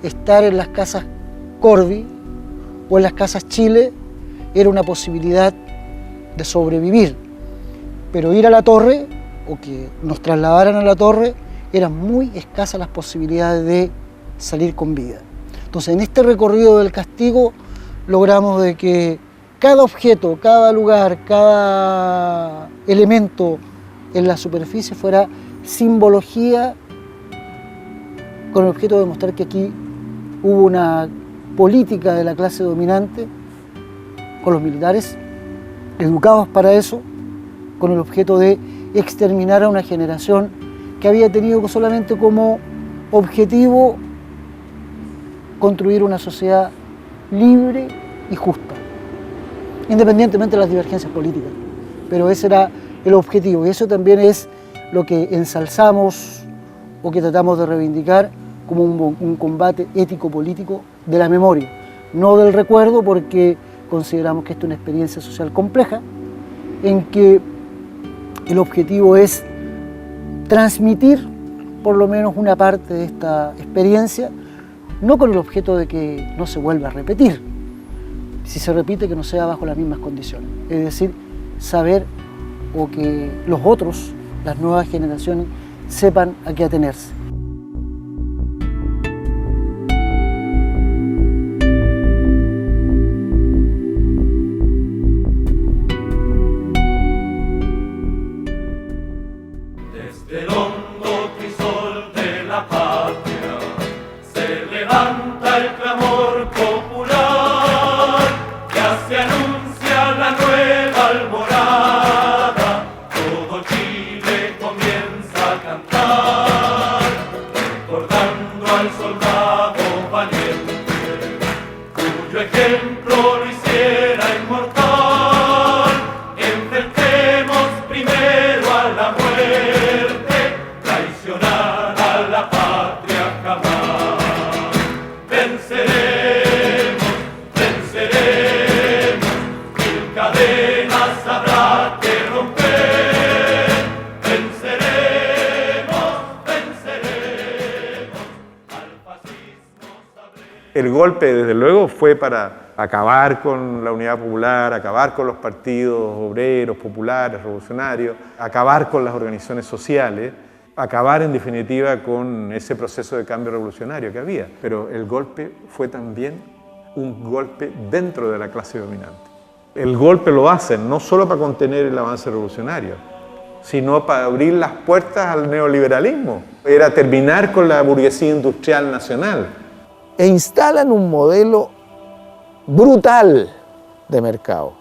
estar en las casas Corvi o en las casas Chile era una posibilidad de sobrevivir, pero ir a la torre o que nos trasladaran a la torre eran muy escasas las posibilidades de salir con vida. Entonces, en este recorrido del castigo logramos de que cada objeto, cada lugar, cada elemento en la superficie fuera simbología, con el objeto de demostrar que aquí hubo una política de la clase dominante con los militares, educados para eso, con el objeto de exterminar a una generación que había tenido solamente como objetivo construir una sociedad libre y justa, independientemente de las divergencias políticas. Pero ese era el objetivo, y eso también es lo que ensalzamos o que tratamos de reivindicar como un combate ético-político de la memoria, no del recuerdo, porque consideramos que esto es una experiencia social compleja, en que el objetivo es transmitir por lo menos una parte de esta experiencia, no con el objeto de que no se vuelva a repetir, si se repite que no sea bajo las mismas condiciones, es decir, saber o que los otros, las nuevas generaciones, sepan a qué atenerse. Desde el hondo crisol de la patria se levanta el clamor popular, ya se anuncia la nueva alborada, todo Chile comienza a cantar, recordando al soldado valiente, cuyo ejemplo lo hiciera inmortal. Enfrentemos primero a la muerte, traicionar a la patria jamás. Venceremos, venceremos, mil cadenas habrá que romper. Venceremos, venceremos, al fascismo sabremos. El golpe, desde luego, fue para acabar con la Unidad Popular, acabar con los partidos obreros, populares, revolucionarios, acabar con las organizaciones sociales, acabar en definitiva con ese proceso de cambio revolucionario que había. Pero el golpe fue también un golpe dentro de la clase dominante. El golpe lo hacen no solo para contener el avance revolucionario, sino para abrir las puertas al neoliberalismo. Era terminar con la burguesía industrial nacional. E instalan un modelo brutal de mercado,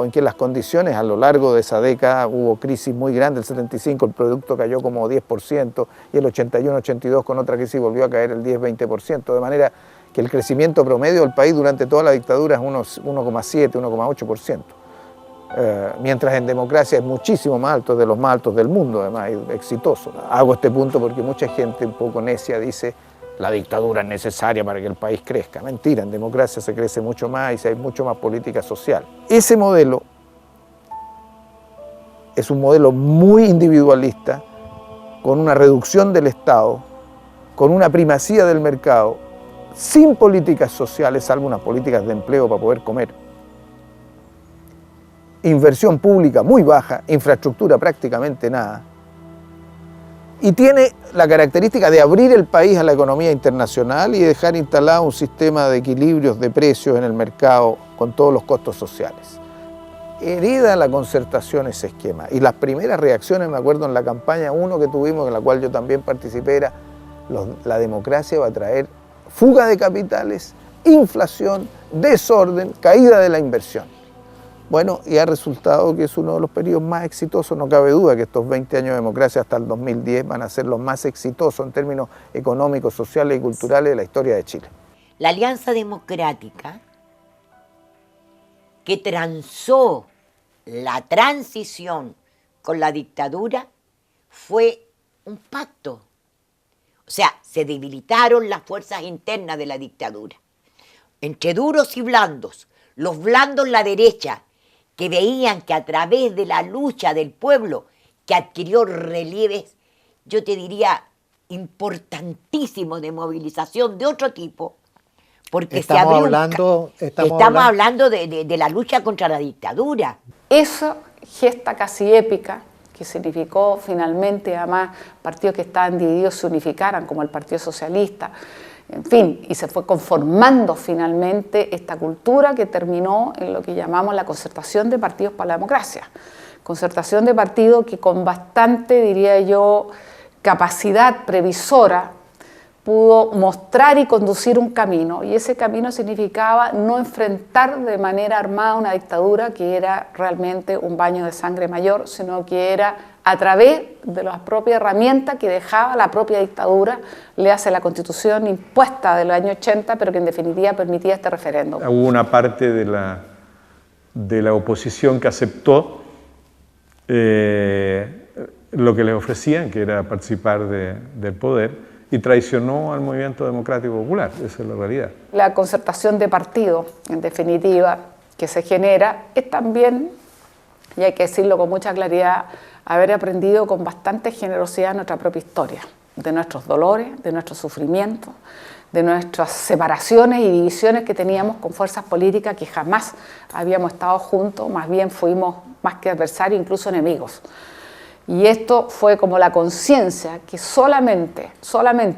en que las condiciones a lo largo de esa década hubo crisis muy grande. El 75 el producto cayó como 10% y el 81-82 con otra crisis volvió a caer el 10-20%, de manera que el crecimiento promedio del país durante toda la dictadura es unos 1,7, 1,8%. mientras en democracia es muchísimo más alto, de los más altos del mundo, además, exitoso. Hago este punto porque mucha gente un poco necia dice la dictadura es necesaria para que el país crezca. Mentira, en democracia se crece mucho más y hay mucho más política social. Ese modelo es un modelo muy individualista, con una reducción del Estado, con una primacía del mercado, sin políticas sociales, salvo unas políticas de empleo para poder comer. Inversión pública muy baja, infraestructura prácticamente nada. Y tiene la característica de abrir el país a la economía internacional y dejar instalado un sistema de equilibrios de precios en el mercado con todos los costos sociales. Hereda la Concertación ese esquema. Y las primeras reacciones, me acuerdo en la campaña 1 que tuvimos, en la cual yo también participé, era la democracia va a traer fuga de capitales, inflación, desorden, caída de la inversión. Bueno, y ha resultado que es uno de los periodos más exitosos. No cabe duda que estos 20 años de democracia hasta el 2010 van a ser los más exitosos en términos económicos, sociales y culturales de la historia de Chile. La Alianza Democrática, que transó la transición con la dictadura, fue un pacto. O sea, se debilitaron las fuerzas internas de la dictadura. Entre duros y blandos, los blandos la derecha, que veían que a través de la lucha del pueblo, que adquirió relieves, yo te diría, importantísimos de movilización de otro tipo, porque estamos hablando de la lucha contra la dictadura. Esa gesta casi épica, que significó finalmente, además, partidos que estaban divididos se unificaran, como el Partido Socialista, en fin, y se fue conformando finalmente esta cultura que terminó en lo que llamamos la concertación de partidos para la democracia. Concertación de partidos que con bastante, diría yo, capacidad previsora pudo mostrar y conducir un camino, y ese camino significaba no enfrentar de manera armada una dictadura que era realmente un baño de sangre mayor, sino que era a través de las propias herramientas que dejaba la propia dictadura, le hace la Constitución impuesta del año 80, pero que en definitiva permitía este referéndum. Hubo una parte de la oposición que aceptó lo que les ofrecían, que era participar del poder, y traicionó al movimiento democrático popular. Esa es la realidad. La concertación de partidos, en definitiva, que se genera, es también, y hay que decirlo con mucha claridad, haber aprendido con bastante generosidad nuestra propia historia, de nuestros dolores, de nuestros sufrimientos, de nuestras separaciones y divisiones que teníamos con fuerzas políticas que jamás habíamos estado juntos, más bien fuimos más que adversarios, incluso enemigos. Y esto fue como la conciencia que solamente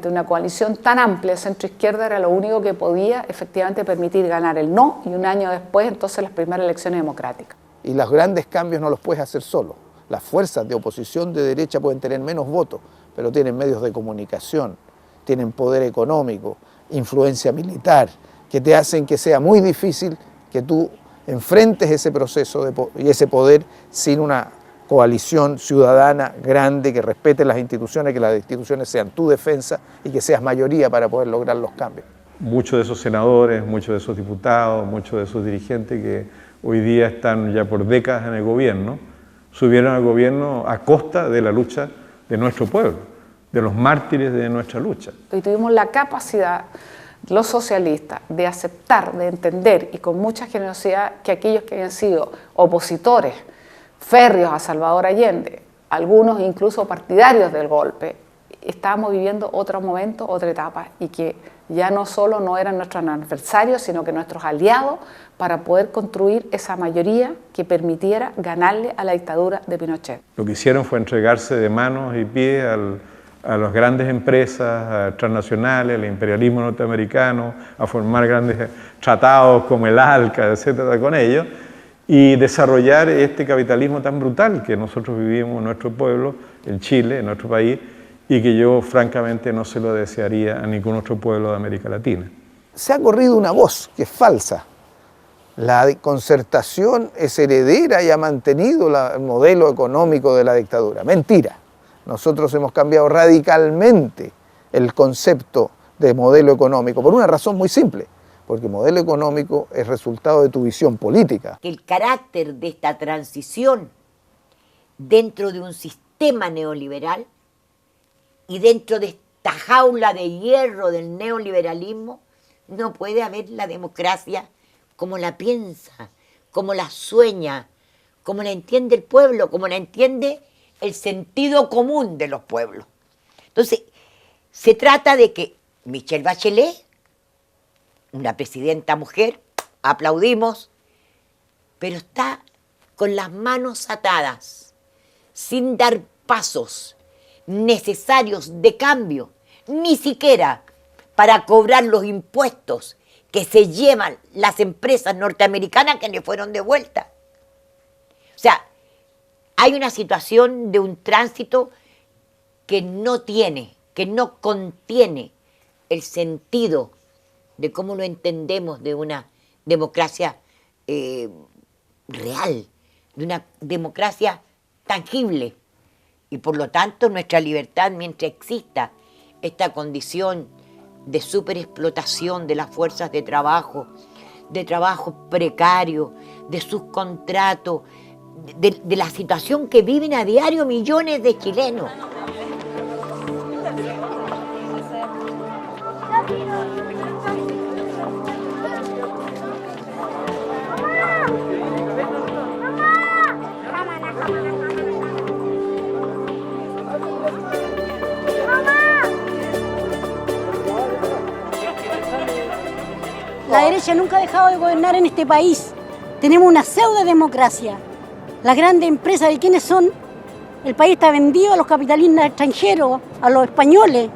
una coalición tan amplia centro-izquierda era lo único que podía efectivamente permitir ganar el no, y un año después entonces las primeras elecciones democráticas. Y los grandes cambios no los puedes hacer solo. Las fuerzas de oposición de derecha pueden tener menos votos, pero tienen medios de comunicación, tienen poder económico, influencia militar, que te hacen que sea muy difícil que tú enfrentes ese proceso y ese poder sin una coalición ciudadana grande que respete las instituciones, que las instituciones sean tu defensa y que seas mayoría para poder lograr los cambios. Muchos de esos senadores, muchos de esos diputados, muchos de esos dirigentes que hoy día están ya por décadas en el gobierno, subieron al gobierno a costa de la lucha de nuestro pueblo, de los mártires de nuestra lucha. Y tuvimos la capacidad, los socialistas, de aceptar, de entender y con mucha generosidad que aquellos que habían sido opositores férreos a Salvador Allende, algunos incluso partidarios del golpe, estábamos viviendo otro momento, otra etapa, y que ya no solo no eran nuestros adversarios, sino que nuestros aliados para poder construir esa mayoría que permitiera ganarle a la dictadura de Pinochet. Lo que hicieron fue entregarse de manos y pies a las grandes empresas transnacionales, al imperialismo norteamericano, a formar grandes tratados como el ALCA, etcétera, con ellos, y desarrollar este capitalismo tan brutal que nosotros vivimos en nuestro pueblo, en Chile, en nuestro país, y que yo francamente no se lo desearía a ningún otro pueblo de América Latina. Se ha corrido una voz que es falsa. La concertación es heredera y ha mantenido el modelo económico de la dictadura. Mentira. Nosotros hemos cambiado radicalmente el concepto de modelo económico por una razón muy simple. porque modelo económico es resultado de tu visión política. Que el carácter de esta transición dentro de un sistema neoliberal y dentro de esta jaula de hierro del neoliberalismo, no puede haber la democracia como la piensa, como la sueña, como la entiende el pueblo, como la entiende el sentido común de los pueblos. Entonces, se trata de que Michelle Bachelet, una presidenta mujer, aplaudimos, pero está con las manos atadas, sin dar pasos necesarios de cambio, ni siquiera para cobrar los impuestos que se llevan las empresas norteamericanas que le fueron devueltas. O sea, hay una situación de un tránsito que no contiene el sentido de cómo lo entendemos de una democracia real, de una democracia tangible. Y por lo tanto nuestra libertad, mientras exista esta condición de superexplotación de las fuerzas de trabajo precario, de sus contratos, de la situación que viven a diario millones de chilenos. La derecha nunca ha dejado de gobernar en este país. Tenemos una pseudo-democracia. Las grandes empresas, ¿de quiénes son? El país está vendido a los capitalistas extranjeros, a los españoles.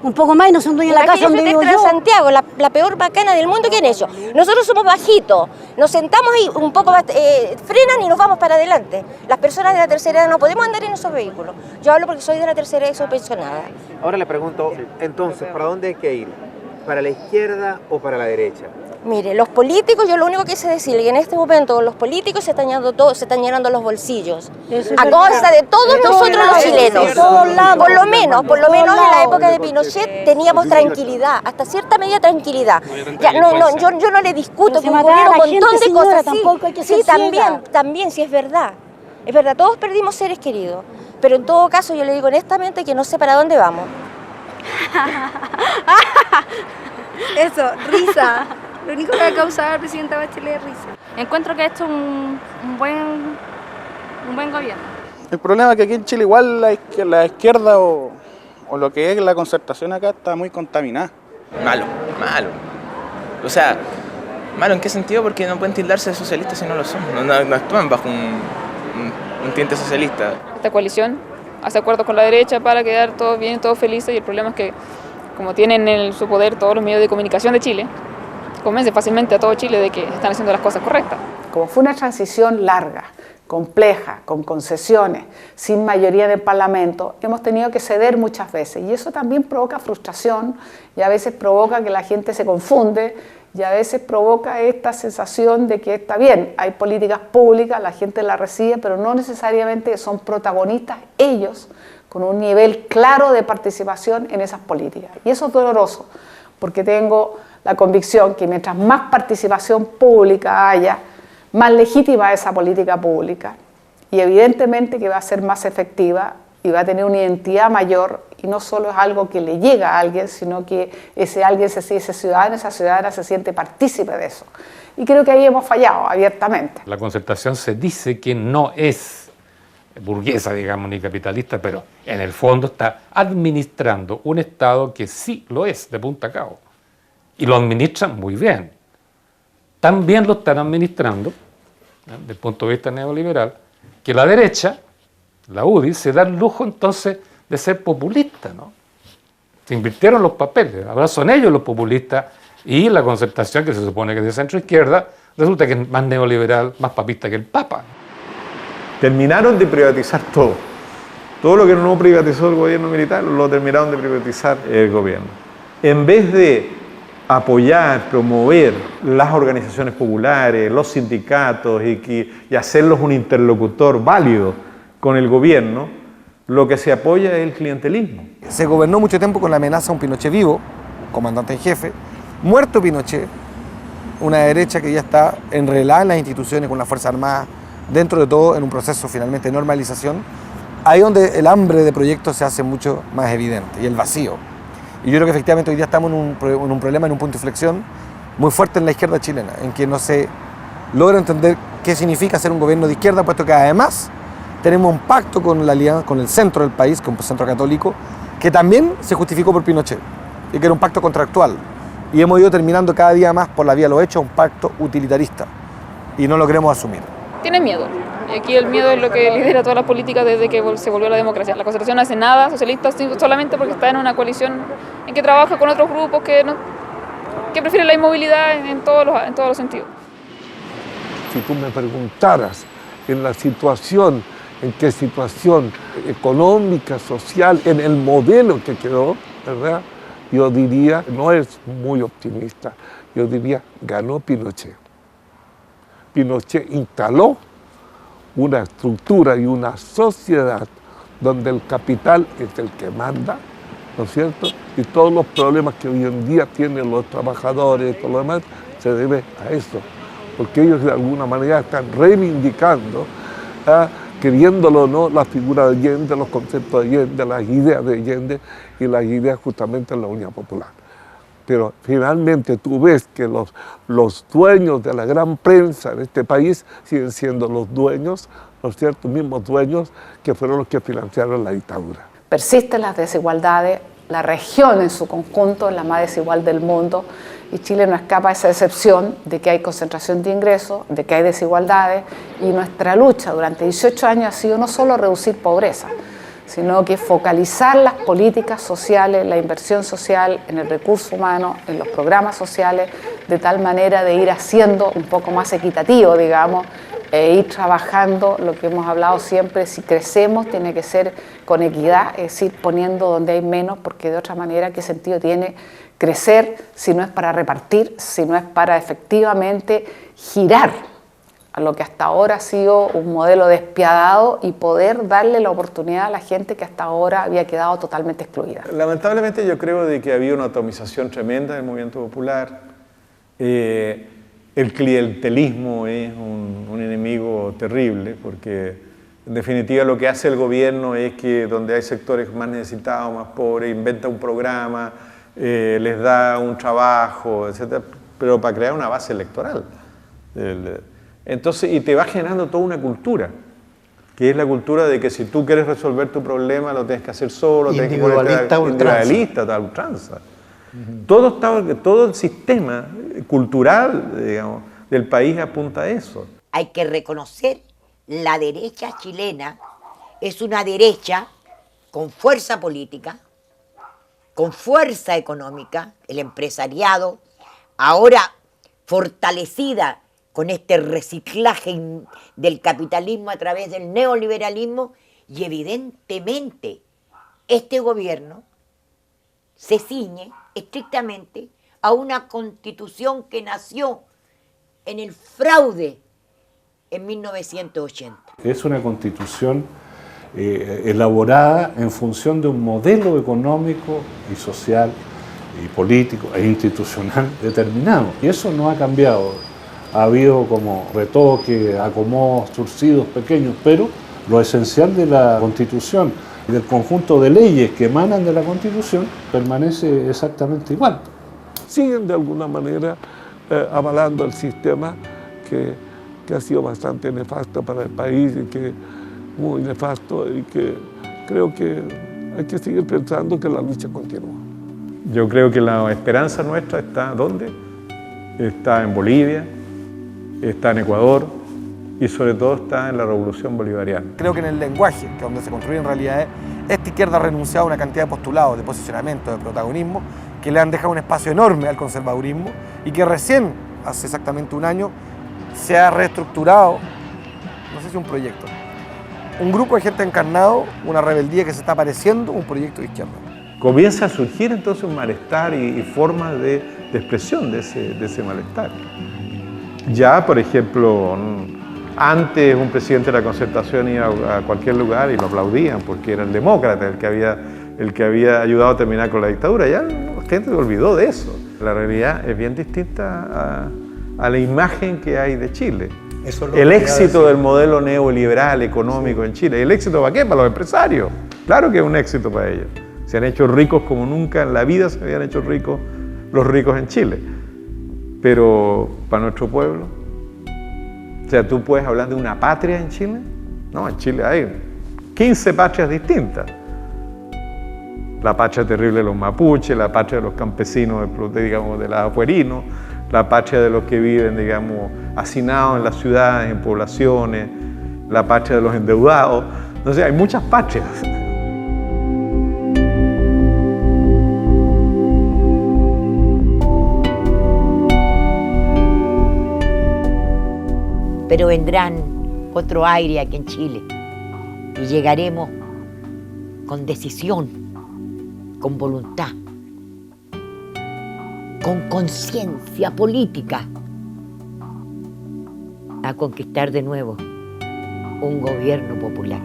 Un poco más y no son dueños de la casa donde vivo yo. Santiago, la peor bacana del mundo, ¿quién es eso? Nosotros somos bajitos, nos sentamos y un poco frenan y nos vamos para adelante. Las personas de la tercera edad no podemos andar en esos vehículos. Yo hablo porque soy de la tercera edad y soy pensionada. Ahora le pregunto, entonces, ¿para dónde hay que ir? ¿Para la izquierda o para la derecha? Mire, los políticos, yo lo único que sé decirle que en este momento los políticos se están llenando los bolsillos. A costa de todos nosotros los chilenos. Por lo menos en la época de Pinochet teníamos tranquilidad, hasta cierta medida tranquilidad. Ya, yo no le discuto que ocurrieron un montón de cosas. Sí, también, sí es verdad. Es verdad, todos perdimos seres queridos. Pero en todo caso yo le digo honestamente que no sé para dónde vamos. Eso, risa. Lo único que ha causado la presidenta Bachelet es risa. Encuentro que ha hecho un buen gobierno. El problema es que aquí en Chile igual la izquierda o lo que es la concertación acá está muy contaminada. Malo. O sea, malo ¿en qué sentido? Porque no pueden tildarse de socialistas si no lo son. No actúan bajo un tinte socialista. Esta coalición hace acuerdos con la derecha para quedar todos bien, todos felices, y el problema es que como tienen en su poder todos los medios de comunicación de Chile, convence fácilmente a todo Chile de que están haciendo las cosas correctas. Como fue una transición larga, compleja, con concesiones, sin mayoría en el Parlamento, hemos tenido que ceder muchas veces, y eso también provoca frustración, y a veces provoca que la gente se confunde, y a veces provoca esta sensación de que está bien, hay políticas públicas, la gente las recibe, pero no necesariamente son protagonistas ellos, con un nivel claro de participación en esas políticas. Y eso es doloroso, porque tengo la convicción que mientras más participación pública haya, más legítima es esa política pública, y evidentemente que va a ser más efectiva y va a tener una identidad mayor, y no solo es algo que le llega a alguien, sino que ese alguien, ese ciudadano, esa ciudadana se siente partícipe de eso. Y creo que ahí hemos fallado abiertamente. La concertación se dice que no es burguesa, digamos, ni capitalista, pero en el fondo está administrando un Estado que sí lo es, de punta a cabo. Y lo administran muy bien. También lo están administrando, desde el punto de vista neoliberal, que la derecha, la UDI, se da el lujo entonces de ser populista, ¿no? Se invirtieron los papeles, ahora son ellos los populistas, y la concertación, que se supone que es de centro-izquierda, resulta que es más neoliberal, más papista que el Papa. Terminaron de privatizar todo. Todo lo que no privatizó el gobierno militar, lo terminaron de privatizar el gobierno. En vez de apoyar, promover las organizaciones populares, los sindicatos y hacerlos un interlocutor válido con el gobierno, lo que se apoya es el clientelismo. Se gobernó mucho tiempo con la amenaza a un Pinochet vivo, comandante en jefe, muerto Pinochet, una derecha que ya está enrelada en las instituciones, con la Fuerza Armada, dentro de todo en un proceso finalmente de normalización, ahí donde el hambre de proyectos se hace mucho más evidente, y el vacío. Y yo creo que efectivamente hoy día estamos en un problema, en un punto de inflexión muy fuerte en la izquierda chilena, en que no se logra entender qué significa ser un gobierno de izquierda, puesto que además tenemos un pacto con la alianza, con el centro del país, con el centro católico, que también se justificó por Pinochet, y que era un pacto contractual. Y hemos ido terminando cada día más por la vía de los hechos un pacto utilitarista, y no lo queremos asumir. Tienen miedo. Y aquí el miedo es lo que lidera toda la política desde que se volvió la democracia. La Concertación no hace nada socialista solamente porque está en una coalición en que trabaja con otros grupos que prefieren la inmovilidad en todos los sentidos. Si tú me preguntaras en la situación, en qué situación económica, social, en el modelo que quedó, ¿verdad? Yo diría, no es muy optimista, yo diría, ganó Pinochet. Pinochet instaló una estructura y una sociedad donde el capital es el que manda, ¿no es cierto? Y todos los problemas que hoy en día tienen los trabajadores y todo lo demás se debe a eso, porque ellos de alguna manera están reivindicando, queriéndolo o no, la figura de Allende, los conceptos de Allende, las ideas de Allende y las ideas justamente de la Unidad Popular. Pero finalmente tú ves que los dueños de la gran prensa en este país siguen siendo los dueños, ¿no es cierto?, mismos dueños que fueron los que financiaron la dictadura. Persisten las desigualdades, la región en su conjunto es la más desigual del mundo y Chile no escapa a esa excepción de que hay concentración de ingresos, de que hay desigualdades y nuestra lucha durante 18 años ha sido no solo reducir pobreza, sino que focalizar las políticas sociales, la inversión social en el recurso humano, en los programas sociales, de tal manera de ir haciendo un poco más equitativo, digamos, e ir trabajando lo que hemos hablado siempre, si crecemos tiene que ser con equidad, es decir, poniendo donde hay menos, porque de otra manera, ¿qué sentido tiene crecer si no es para repartir, si no es para efectivamente girar a lo que hasta ahora ha sido un modelo despiadado y poder darle la oportunidad a la gente que hasta ahora había quedado totalmente excluida? Lamentablemente yo creo de que había una atomización tremenda del movimiento popular. El clientelismo es un enemigo terrible porque en definitiva lo que hace el gobierno es que donde hay sectores más necesitados, más pobres, inventa un programa, les da un trabajo, etc., pero para crear una base electoral. Entonces, y te va generando toda una cultura, que es la cultura de que si tú quieres resolver tu problema lo tienes que hacer solo, individualista, tal ultranza. Todo el sistema cultural, digamos, del país apunta a eso. Hay que reconocer, la derecha chilena es una derecha con fuerza política, con fuerza económica, el empresariado, ahora fortalecida con este reciclaje del capitalismo a través del neoliberalismo, y evidentemente este gobierno se ciñe estrictamente a una constitución que nació en el fraude en 1980. Es una constitución elaborada en función de un modelo económico y social y político e institucional determinado, y eso no ha cambiado. Ha habido como retoques, acomodos, surcidos pequeños, pero lo esencial de la Constitución y del conjunto de leyes que emanan de la Constitución permanece exactamente igual. Siguen de alguna manera avalando el sistema que ha sido bastante nefasto para el país y que muy nefasto, y que creo que hay que seguir pensando que la lucha continúa. Yo creo que la esperanza nuestra está ¿dónde? Está en Bolivia, está en Ecuador y sobre todo está en la revolución bolivariana. Creo que en el lenguaje, que es donde se construyen realidades, esta izquierda ha renunciado a una cantidad de postulados, de posicionamiento, de protagonismo, que le han dejado un espacio enorme al conservadurismo y que recién, hace exactamente un año, se ha reestructurado, no sé si un proyecto, un grupo de gente encarnado, una rebeldía que se está apareciendo, un proyecto de izquierda. Comienza a surgir entonces un malestar y formas de expresión de ese malestar. Ya, por ejemplo, antes un presidente de la Concertación iba a cualquier lugar y lo aplaudían porque era el demócrata el que había ayudado a terminar con la dictadura. Ya la gente se olvidó de eso. La realidad es bien distinta a la imagen que hay de Chile. Eso es lo El que éxito decir. del modelo neoliberal económico en Chile. ¿El éxito para qué? Para los empresarios. Claro que es un éxito para ellos. Se han hecho ricos como nunca en la vida se habían hecho ricos los ricos en Chile. Pero para nuestro pueblo, o sea, ¿tú puedes hablar de una patria en Chile? No, en Chile hay 15 patrias distintas. La patria terrible de los mapuches, la patria de los campesinos, digamos, de los afuerinos, la patria de los que viven, digamos, hacinados en las ciudades, en poblaciones, la patria de los endeudados. No sé, hay muchas patrias. Pero vendrán otro aire aquí en Chile y llegaremos con decisión, con voluntad, con conciencia política a conquistar de nuevo un gobierno popular.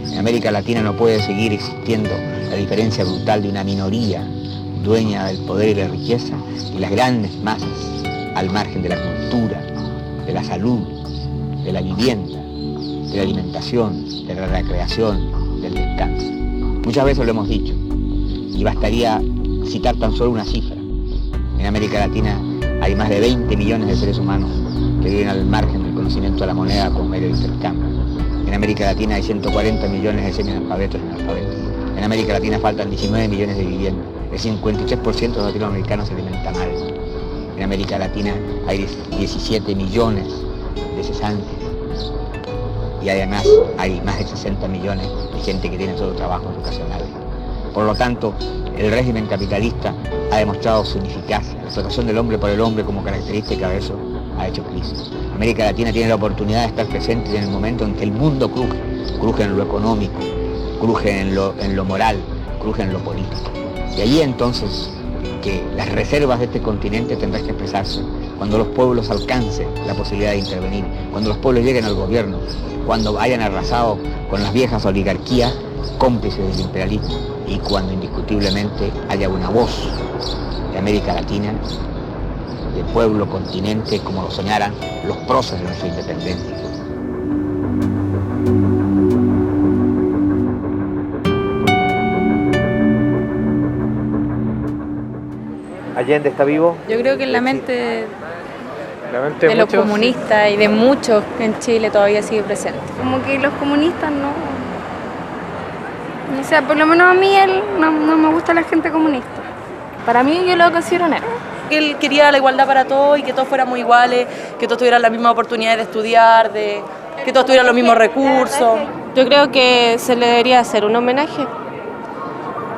En América Latina no puede seguir existiendo la diferencia brutal de una minoría dueña del poder y la riqueza y las grandes masas al margen de la cultura, de la salud, de la vivienda, de la alimentación, de la recreación, del descanso. Muchas veces lo hemos dicho y bastaría citar tan solo una cifra. En América Latina hay más de 20 millones de seres humanos que viven al margen del conocimiento de la moneda como medio de intercambio. En América Latina hay 140 millones de semianalfabetos y analfabetos. En América Latina faltan 19 millones de viviendas. El 53% de los latinoamericanos se alimenta mal. En América Latina hay 17 millones de cesantes. Y además hay más de 60 millones de gente que tiene solo trabajos ocasionales. Por lo tanto, el régimen capitalista ha demostrado su ineficacia. La explotación del hombre por el hombre como característica de eso ha hecho crisis. América Latina tiene la oportunidad de estar presente en el momento en que el mundo cruje en lo económico, cruje en lo moral, cruje en lo político. Y allí entonces que las reservas de este continente tendrán que expresarse cuando los pueblos alcancen la posibilidad de intervenir, cuando los pueblos lleguen al gobierno, cuando hayan arrasado con las viejas oligarquías cómplices del imperialismo y cuando indiscutiblemente haya una voz de América Latina, de pueblo, continente, como lo soñaran los próceres de nuestra independencia. ¿Allende está vivo? Yo creo que en la mente de de los muchos. comunistas y de muchos en Chile todavía sigue presente. Como que los comunistas no... O sea, por lo menos a mí no me gusta la gente comunista. Para mí yo lo considero negro. Él quería la igualdad para todos y que todos fuéramos iguales, que todos tuvieran la misma oportunidad de estudiar, que todos tuvieran los mismos recursos. Yo creo que se le debería hacer un homenaje.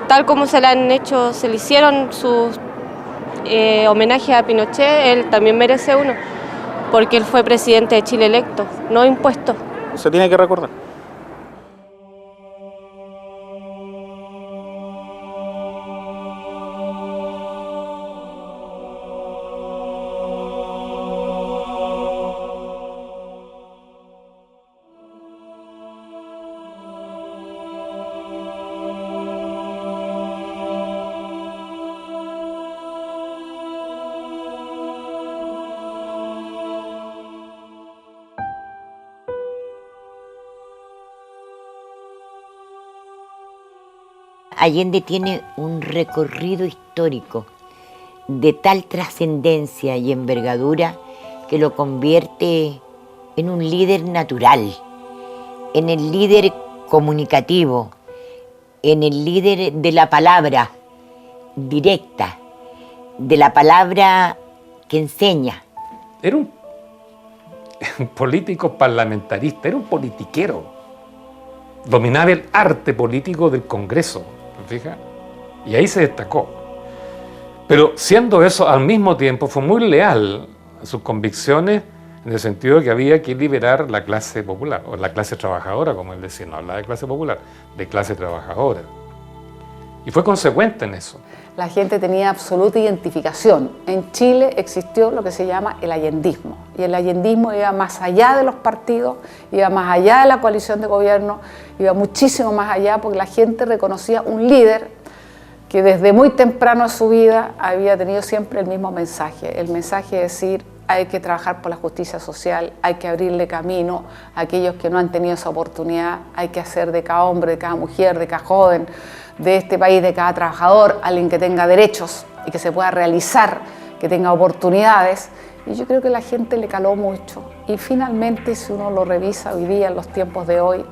Tal como se le hicieron sus homenajes a Pinochet, él también merece uno, porque él fue presidente de Chile electo, no impuesto. Se tiene que recordar. Allende tiene un recorrido histórico de tal trascendencia y envergadura que lo convierte en un líder natural, en el líder comunicativo, en el líder de la palabra directa, de la palabra que enseña. Era un político parlamentarista, era un politiquero. Dominaba el arte político del Congreso, ¿te fijas? Y ahí se destacó. Pero siendo eso, al mismo tiempo fue muy leal a sus convicciones en el sentido de que había que liberar la clase popular, o la clase trabajadora, como él decía, no hablaba de clase popular, de clase trabajadora. Y fue consecuente en eso. La gente tenía absoluta identificación. En Chile existió lo que se llama el allendismo. Y el allendismo iba más allá de los partidos, iba más allá de la coalición de gobierno, iba muchísimo más allá porque la gente reconocía un líder que desde muy temprano en su vida había tenido siempre el mismo mensaje. El mensaje de decir, hay que trabajar por la justicia social, hay que abrirle camino a aquellos que no han tenido esa oportunidad, hay que hacer de cada hombre, de cada mujer, de cada joven, de este país, de cada trabajador, alguien que tenga derechos y que se pueda realizar, que tenga oportunidades. Y yo creo que la gente le caló mucho. Y finalmente, si uno lo revisa hoy día, en los tiempos de hoy,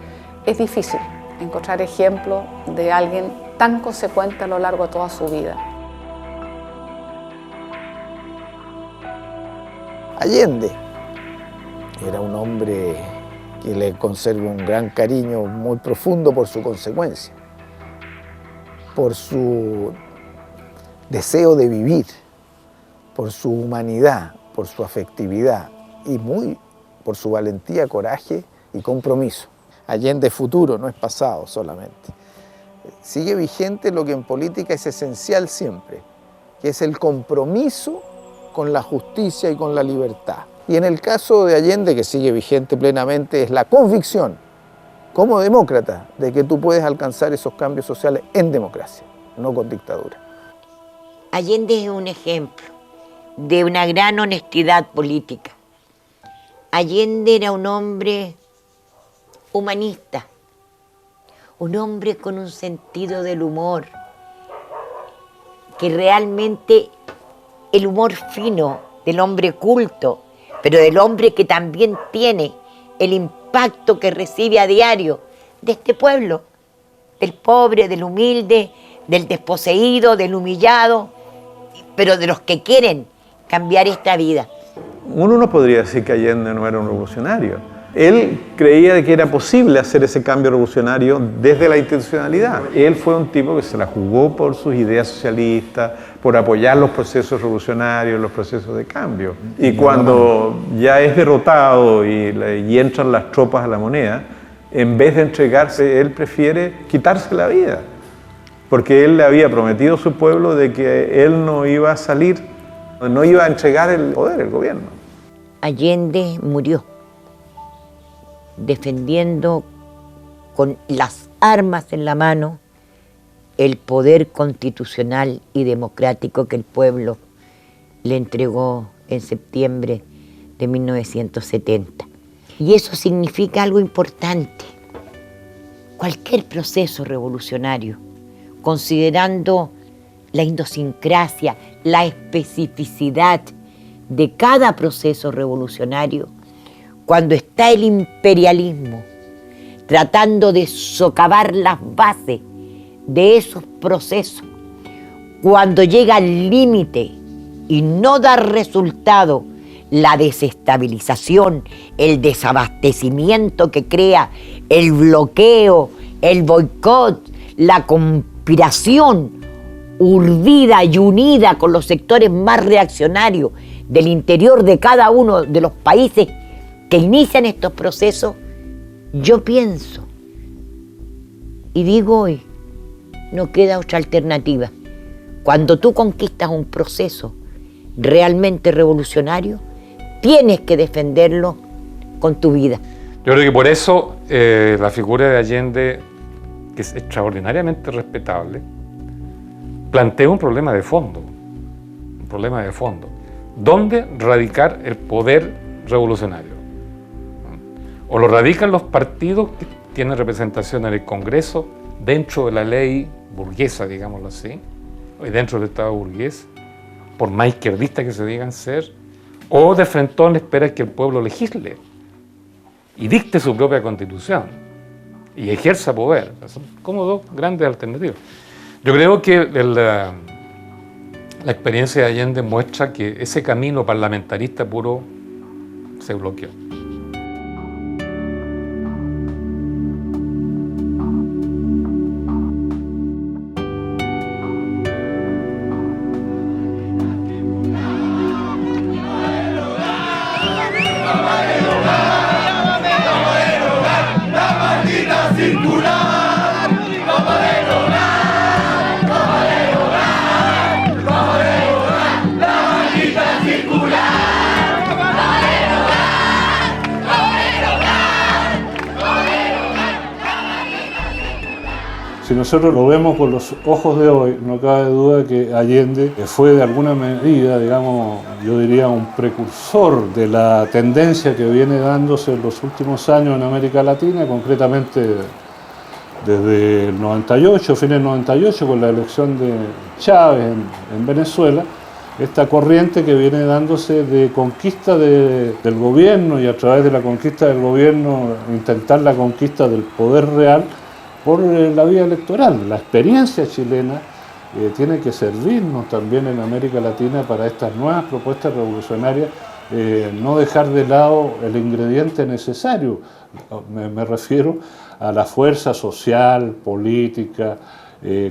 es difícil encontrar ejemplos de alguien tan consecuente a lo largo de toda su vida. Allende era un hombre que le conservo un gran cariño muy profundo por su consecuencia, por su deseo de vivir, por su humanidad, por su afectividad y por su valentía, coraje y compromiso. Allende es futuro, no es pasado solamente. Sigue vigente lo que en política es esencial siempre, que es el compromiso con la justicia y con la libertad. Y en el caso de Allende, que sigue vigente plenamente, es la convicción, como demócrata, de que tú puedes alcanzar esos cambios sociales en democracia, no con dictadura. Allende es un ejemplo de una gran honestidad política. Allende era un hombre humanista, un hombre con un sentido del humor, que realmente el humor fino del hombre culto, pero del hombre que también tiene el impacto que recibe a diario de este pueblo, del pobre, del humilde, del desposeído, del humillado, pero de los que quieren cambiar esta vida. Uno no podría decir que Allende no era un revolucionario. Él creía de que era posible hacer ese cambio revolucionario desde la institucionalidad. Él fue un tipo que se la jugó por sus ideas socialistas, por apoyar los procesos revolucionarios, los procesos de cambio. Y cuando ya es derrotado y entran las tropas a la moneda, en vez de entregarse, él prefiere quitarse la vida. Porque él le había prometido a su pueblo de que él no iba a salir, no iba a entregar el poder, el gobierno. Allende murió defendiendo con las armas en la mano el poder constitucional y democrático que el pueblo le entregó en septiembre de 1970. Y eso significa algo importante. Cualquier proceso revolucionario, considerando la idiosincrasia, la especificidad de cada proceso revolucionario, cuando está el imperialismo tratando de socavar las bases de esos procesos, cuando llega al límite y no da resultado la desestabilización, el desabastecimiento que crea, el bloqueo, el boicot, la conspiración urdida y unida con los sectores más reaccionarios del interior de cada uno de los países que inician estos procesos, yo pienso y digo hoy, no queda otra alternativa. Cuando tú conquistas un proceso realmente revolucionario, tienes que defenderlo con tu vida. Yo creo que por eso la figura de Allende, que es extraordinariamente respetable, plantea un problema de fondo. Un problema de fondo. ¿Dónde radicar el poder revolucionario? O lo radican los partidos que tienen representación en el Congreso dentro de la ley burguesa, digámoslo así, y dentro del Estado burgués, por más izquierdistas que se digan ser, o de frentón espera que el pueblo legisle y dicte su propia constitución y ejerza poder. Son como dos grandes alternativas. Yo creo que la experiencia de Allende muestra que ese camino parlamentarista puro se bloqueó. nosotros lo vemos con los ojos de hoy, no cabe duda que Allende fue de alguna medida, digamos, yo diría un precursor de la tendencia que viene dándose en los últimos años en América Latina, concretamente desde el 98, fines del 98, con la elección de Chávez en Venezuela, esta corriente que viene dándose de conquista del gobierno y a través de la conquista del gobierno intentar la conquista del poder real por la vía electoral. La experiencia chilena tiene que servirnos también en América Latina para estas nuevas propuestas revolucionarias, no dejar de lado el ingrediente necesario. Me refiero a la fuerza social, política,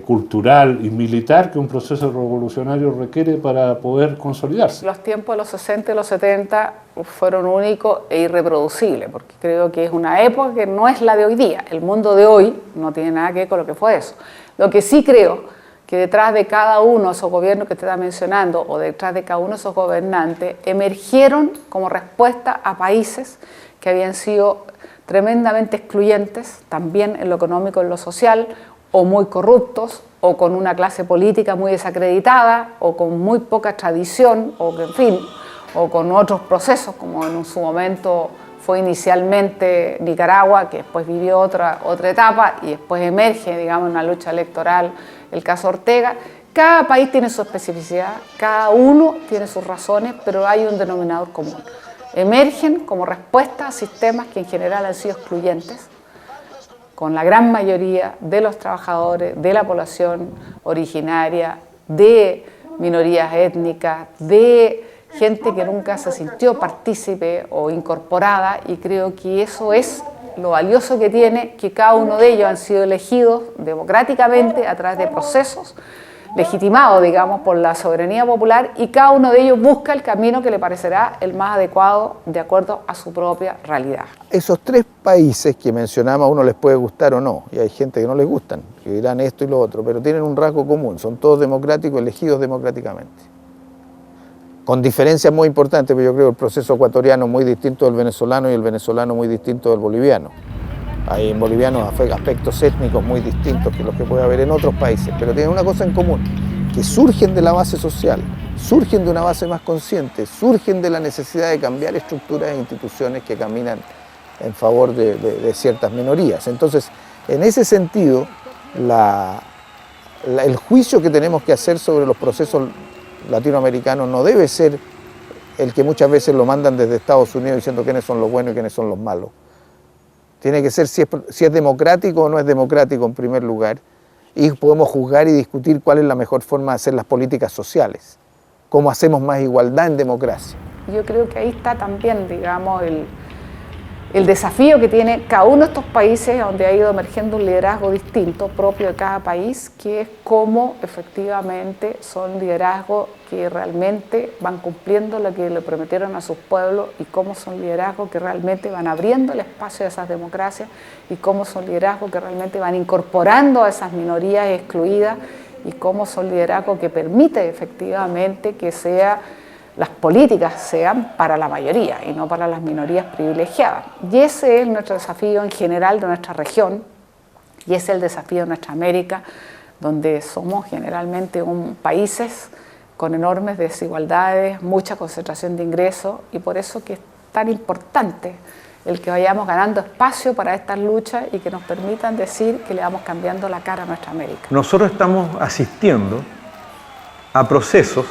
cultural y militar que un proceso revolucionario requiere para poder consolidarse. Los tiempos de los 60 y los 70 fueron únicos e irreproducibles, porque creo que es una época que no es la de hoy día. El mundo de hoy no tiene nada que ver con lo que fue eso. Lo que sí creo que detrás de cada uno de esos gobiernos que usted está mencionando o detrás de cada uno de esos gobernantes emergieron como respuesta a países que habían sido tremendamente excluyentes, también en lo económico y en lo social, o muy corruptos, o con una clase política muy desacreditada, o con muy poca tradición, o que, en fin, o con otros procesos, como en su momento fue inicialmente Nicaragua, que después vivió otra etapa y después emerge, digamos, en una lucha electoral, el caso Ortega. Cada país tiene su especificidad, cada uno tiene sus razones, pero hay un denominador común. Emergen como respuesta a sistemas que en general han sido excluyentes, con la gran mayoría de los trabajadores, de la población originaria, de minorías étnicas, de gente que nunca se sintió partícipe o incorporada, y creo que eso es lo valioso que tiene, que cada uno de ellos han sido elegidos democráticamente a través de procesos legitimados, digamos, por la soberanía popular, y cada uno de ellos busca el camino que le parecerá el más adecuado de acuerdo a su propia realidad. Esos tres países que mencionamos, a uno les puede gustar o no, y hay gente que no les gustan, que dirán esto y lo otro, pero tienen un rasgo común, son todos democráticos, elegidos democráticamente. Con diferencias muy importantes, pero yo creo que el proceso ecuatoriano es muy distinto del venezolano y el venezolano muy distinto del boliviano. Hay en bolivianos aspectos étnicos muy distintos que los que puede haber en otros países, pero tienen una cosa en común, que surgen de la base social, surgen de una base más consciente, surgen de la necesidad de cambiar estructuras e instituciones que caminan en favor de ciertas minorías. Entonces, en ese sentido, el juicio que tenemos que hacer sobre los procesos latinoamericanos no debe ser el que muchas veces lo mandan desde Estados Unidos diciendo quiénes son los buenos y quiénes son los malos. Tiene que ser si es democrático o no es democrático en primer lugar, y podemos juzgar y discutir cuál es la mejor forma de hacer las políticas sociales, cómo hacemos más igualdad en democracia. Yo creo que ahí está también, digamos, el desafío que tiene cada uno de estos países donde ha ido emergiendo un liderazgo distinto, propio de cada país, que es cómo efectivamente son liderazgos que realmente van cumpliendo lo que le prometieron a sus pueblos, y cómo son liderazgos que realmente van abriendo el espacio de esas democracias, y cómo son liderazgos que realmente van incorporando a esas minorías excluidas, y cómo son liderazgos que permiten efectivamente que las políticas sean para la mayoría y no para las minorías privilegiadas. Y ese es nuestro desafío en general de nuestra región, y ese es el desafío de nuestra América, donde somos generalmente países con enormes desigualdades, mucha concentración de ingresos, y por eso que es tan importante el que vayamos ganando espacio para estas luchas y que nos permitan decir que le vamos cambiando la cara a nuestra América. Nosotros estamos asistiendo a procesos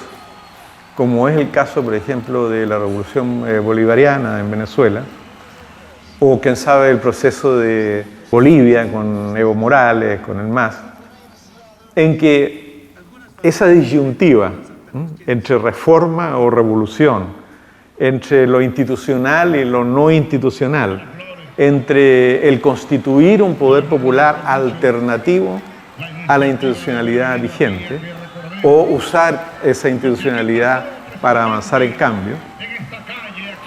como es el caso, por ejemplo, de la revolución bolivariana en Venezuela, o quién sabe el proceso de Bolivia con Evo Morales, con el MAS, en que esa disyuntiva entre reforma o revolución, entre lo institucional y lo no institucional, entre el constituir un poder popular alternativo a la institucionalidad vigente, o usar esa institucionalidad para avanzar en cambio,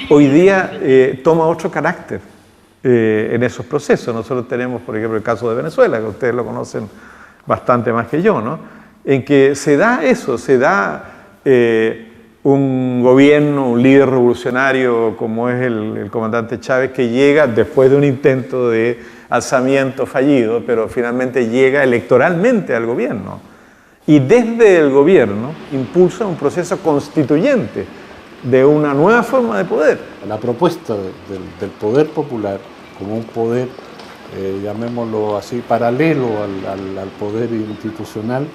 hoy día toma otro carácter en esos procesos. Nosotros tenemos, por ejemplo, el caso de Venezuela, que ustedes lo conocen bastante más que yo, ¿no? En que se da eso, se da un gobierno, un líder revolucionario como es el comandante Chávez, que llega después de un intento de alzamiento fallido, pero finalmente llega electoralmente al gobierno. Y desde el gobierno impulsa un proceso constituyente de una nueva forma de poder. La propuesta del poder popular como un poder, llamémoslo así, paralelo al poder institucional,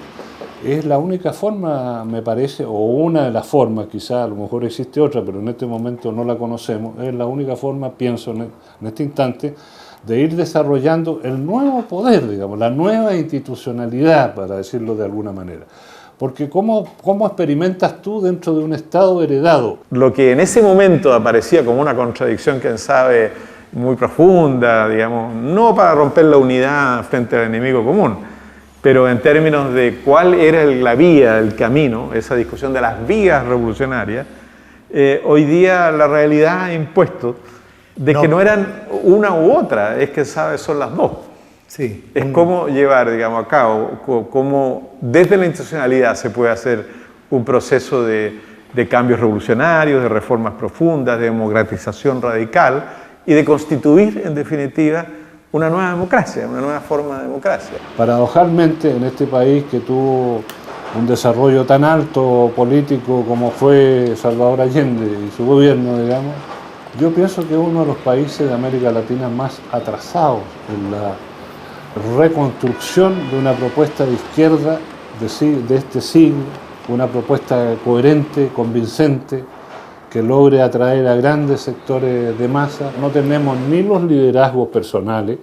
es la única forma, me parece, o una de las formas, quizá a lo mejor existe otra, pero en este momento no la conocemos, es la única forma, pienso en este instante, de ir desarrollando el nuevo poder, digamos, la nueva institucionalidad, para decirlo de alguna manera. Porque ¿cómo experimentas tú dentro de un Estado heredado? Lo que en ese momento aparecía como una contradicción, quién sabe, muy profunda, digamos, no para romper la unidad frente al enemigo común, pero en términos de cuál era la vía, el camino, esa discusión de las vías revolucionarias, hoy día la realidad ha impuesto de que no eran una u otra, es que sabes, son las dos. Sí. Es cómo llevar, digamos, a cabo, cómo desde la institucionalidad se puede hacer un proceso de cambios revolucionarios, de reformas profundas, de democratización radical y de constituir, en definitiva, una nueva democracia, una nueva forma de democracia. Paradojalmente, en este país que tuvo un desarrollo tan alto político como fue Salvador Allende y su gobierno, digamos, yo pienso que es uno de los países de América Latina más atrasados en la reconstrucción de una propuesta de izquierda de este siglo, una propuesta coherente, convincente, que logre atraer a grandes sectores de masa. No tenemos ni los liderazgos personales,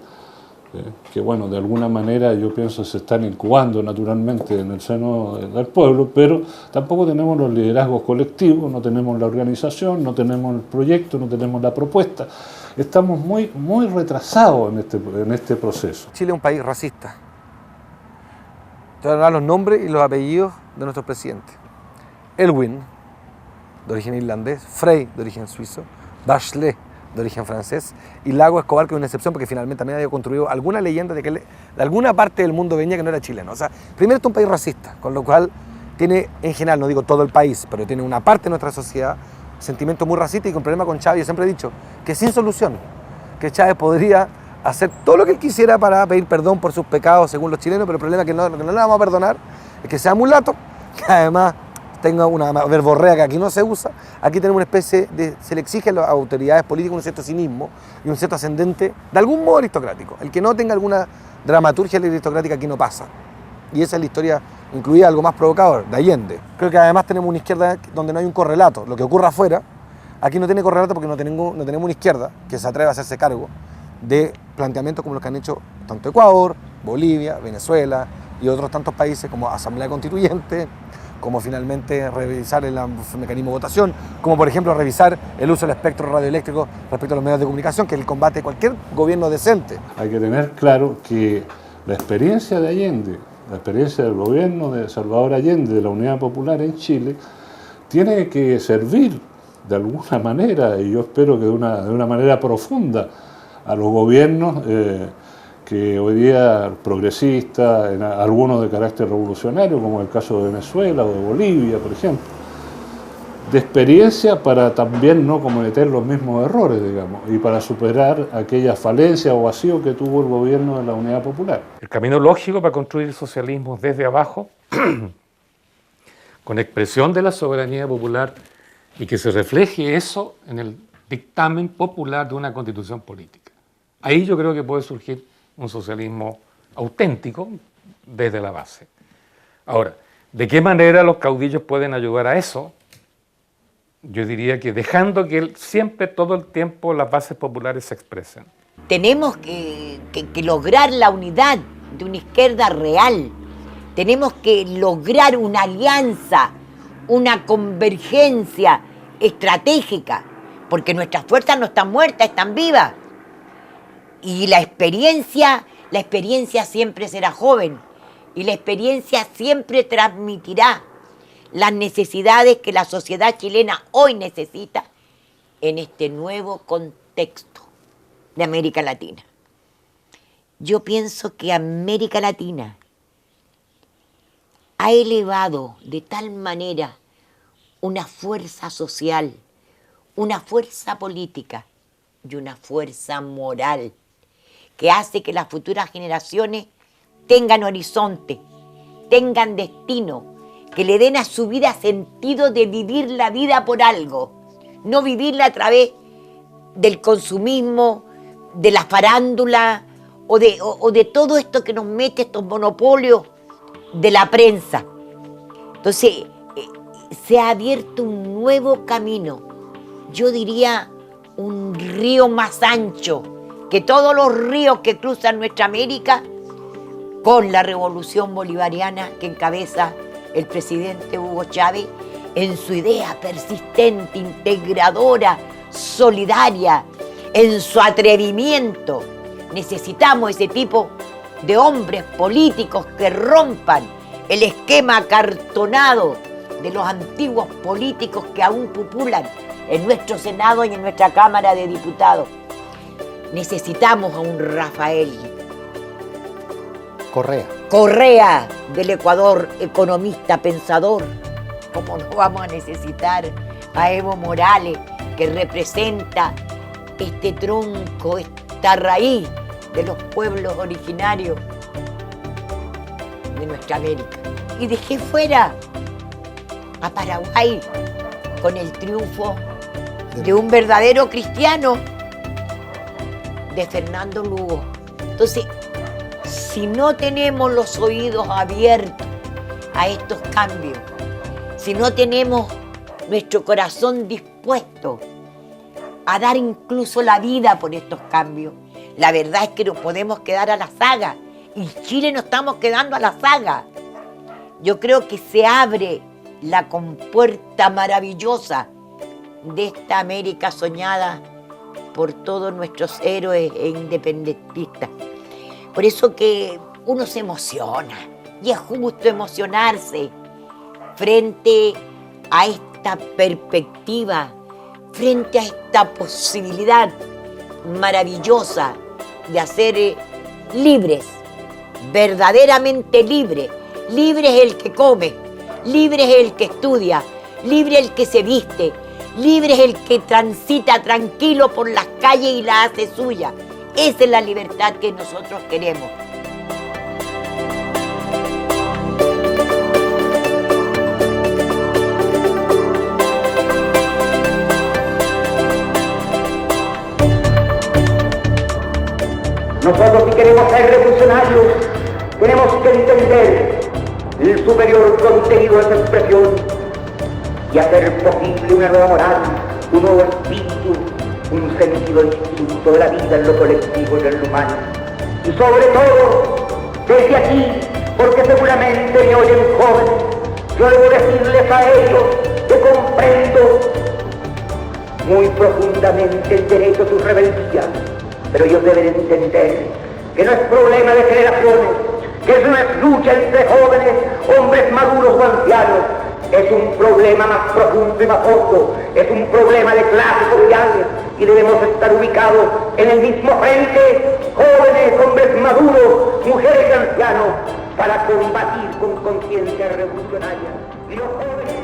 que bueno, de alguna manera yo pienso se están incubando naturalmente en el seno del pueblo, pero tampoco tenemos los liderazgos colectivos, no tenemos la organización, no tenemos el proyecto, no tenemos la propuesta. Estamos muy retrasados en este proceso. Chile es un país racista. Te voy a dar los nombres y los apellidos de nuestros presidentes. Elwin, de origen irlandés, Frey, de origen suizo, Bachelet, de origen francés, y Lago Escobar, que es una excepción porque finalmente también había construido alguna leyenda de que de alguna parte del mundo venía que no era chileno. O sea, primero esto es un país racista, con lo cual tiene, en general, no digo todo el país, pero tiene una parte de nuestra sociedad sentimiento muy racista y con problema con Chávez. Yo siempre he dicho que sin solución, que Chávez podría hacer todo lo que él quisiera para pedir perdón por sus pecados según los chilenos, pero el problema es que lo que no le vamos a perdonar es que sea mulato, que además tenga una verborrea que aquí no se usa. Aquí tenemos una especie de, se le exige a las autoridades políticas un cierto cinismo y un cierto ascendente de algún modo aristocrático. El que no tenga alguna dramaturgia aristocrática aquí no pasa. Y esa es la historia, incluida algo más provocador, de Allende. Creo que además tenemos una izquierda donde no hay un correlato. Lo que ocurra afuera, aquí no tiene correlato porque no tenemos una izquierda que se atreva a hacerse cargo de planteamientos como los que han hecho tanto Ecuador, Bolivia, Venezuela y otros tantos países como Asamblea Constituyente, como finalmente revisar el mecanismo de votación, como por ejemplo revisar el uso del espectro radioeléctrico respecto a los medios de comunicación, que es el combate de cualquier gobierno decente. Hay que tener claro que la experiencia de Allende, la experiencia del gobierno de Salvador Allende, de la Unidad Popular en Chile, tiene que servir de alguna manera, y yo espero que de una manera profunda, a los gobiernos que hoy día progresistas, algunos de carácter revolucionario, como el caso de Venezuela o de Bolivia, por ejemplo, de experiencia para también no cometer los mismos errores, digamos, y para superar aquella falencia o vacío que tuvo el gobierno de la Unidad Popular. El camino lógico para construir el socialismo desde abajo, con expresión de la soberanía popular y que se refleje eso en el dictamen popular de una constitución política. Ahí yo creo que puede surgir un socialismo auténtico desde la base. Ahora, ¿de qué manera los caudillos pueden ayudar a eso? Yo diría que dejando que siempre, todo el tiempo, las bases populares se expresen. Tenemos que lograr la unidad de una izquierda real. Tenemos que lograr una alianza, una convergencia estratégica, porque nuestras fuerzas no están muertas, están vivas. Y la experiencia siempre será joven y la experiencia siempre transmitirá las necesidades que la sociedad chilena hoy necesita en este nuevo contexto de América Latina. Yo pienso que América Latina ha elevado de tal manera una fuerza social, una fuerza política y una fuerza moral que hace que las futuras generaciones tengan horizonte, tengan destino, que le den a su vida sentido de vivir la vida por algo, no vivirla a través del consumismo, de la farándula o de todo esto que nos mete estos monopolios de la prensa. Entonces, se ha abierto un nuevo camino, yo diría un río más ancho que todos los ríos que cruzan nuestra América, con la revolución bolivariana que encabeza el presidente Hugo Chávez en su idea persistente, integradora, solidaria, en su atrevimiento. Necesitamos ese tipo de hombres políticos que rompan el esquema acartonado de los antiguos políticos que aún pupulan en nuestro Senado y en nuestra Cámara de Diputados. Necesitamos a un Rafael Correa del Ecuador, economista, pensador. ¿Cómo no vamos a necesitar a Evo Morales, que representa este tronco, esta raíz de los pueblos originarios de nuestra América? Y dejé fuera a Paraguay con el triunfo de un verdadero cristiano, de Fernando Lugo. Entonces, si no tenemos los oídos abiertos a estos cambios, si no tenemos nuestro corazón dispuesto a dar incluso la vida por estos cambios, la verdad es que nos podemos quedar a la saga, y Chile nos estamos quedando a la saga. Yo creo que se abre la compuerta maravillosa de esta América soñada por todos nuestros héroes e independentistas. Por eso que uno se emociona, y es justo emocionarse frente a esta perspectiva, frente a esta posibilidad maravillosa de ser libres, verdaderamente libres. Libre es el que come, libre es el que estudia, libre es el que se viste, libre es el que transita tranquilo por las calles y la hace suya. Esa es la libertad que nosotros queremos. Nosotros, si queremos ser revolucionarios, tenemos que entender el superior contenido de esa expresión y hacer posible una nueva moral, un nuevo espíritu, un sentido distinto de la vida en lo colectivo y en lo humano. Y sobre todo, desde aquí, porque seguramente me oyen jóvenes, yo debo decirles a ellos que comprendo muy profundamente el derecho a su rebeldía, pero ellos deben entender que no es problema de generaciones, que eso no es lucha entre jóvenes, hombres maduros o ancianos, es un problema más profundo y más hondo, es un problema de clases sociales, y debemos estar ubicados en el mismo frente, jóvenes, hombres maduros, mujeres y ancianos, para combatir con conciencia revolucionaria. Y los jóvenes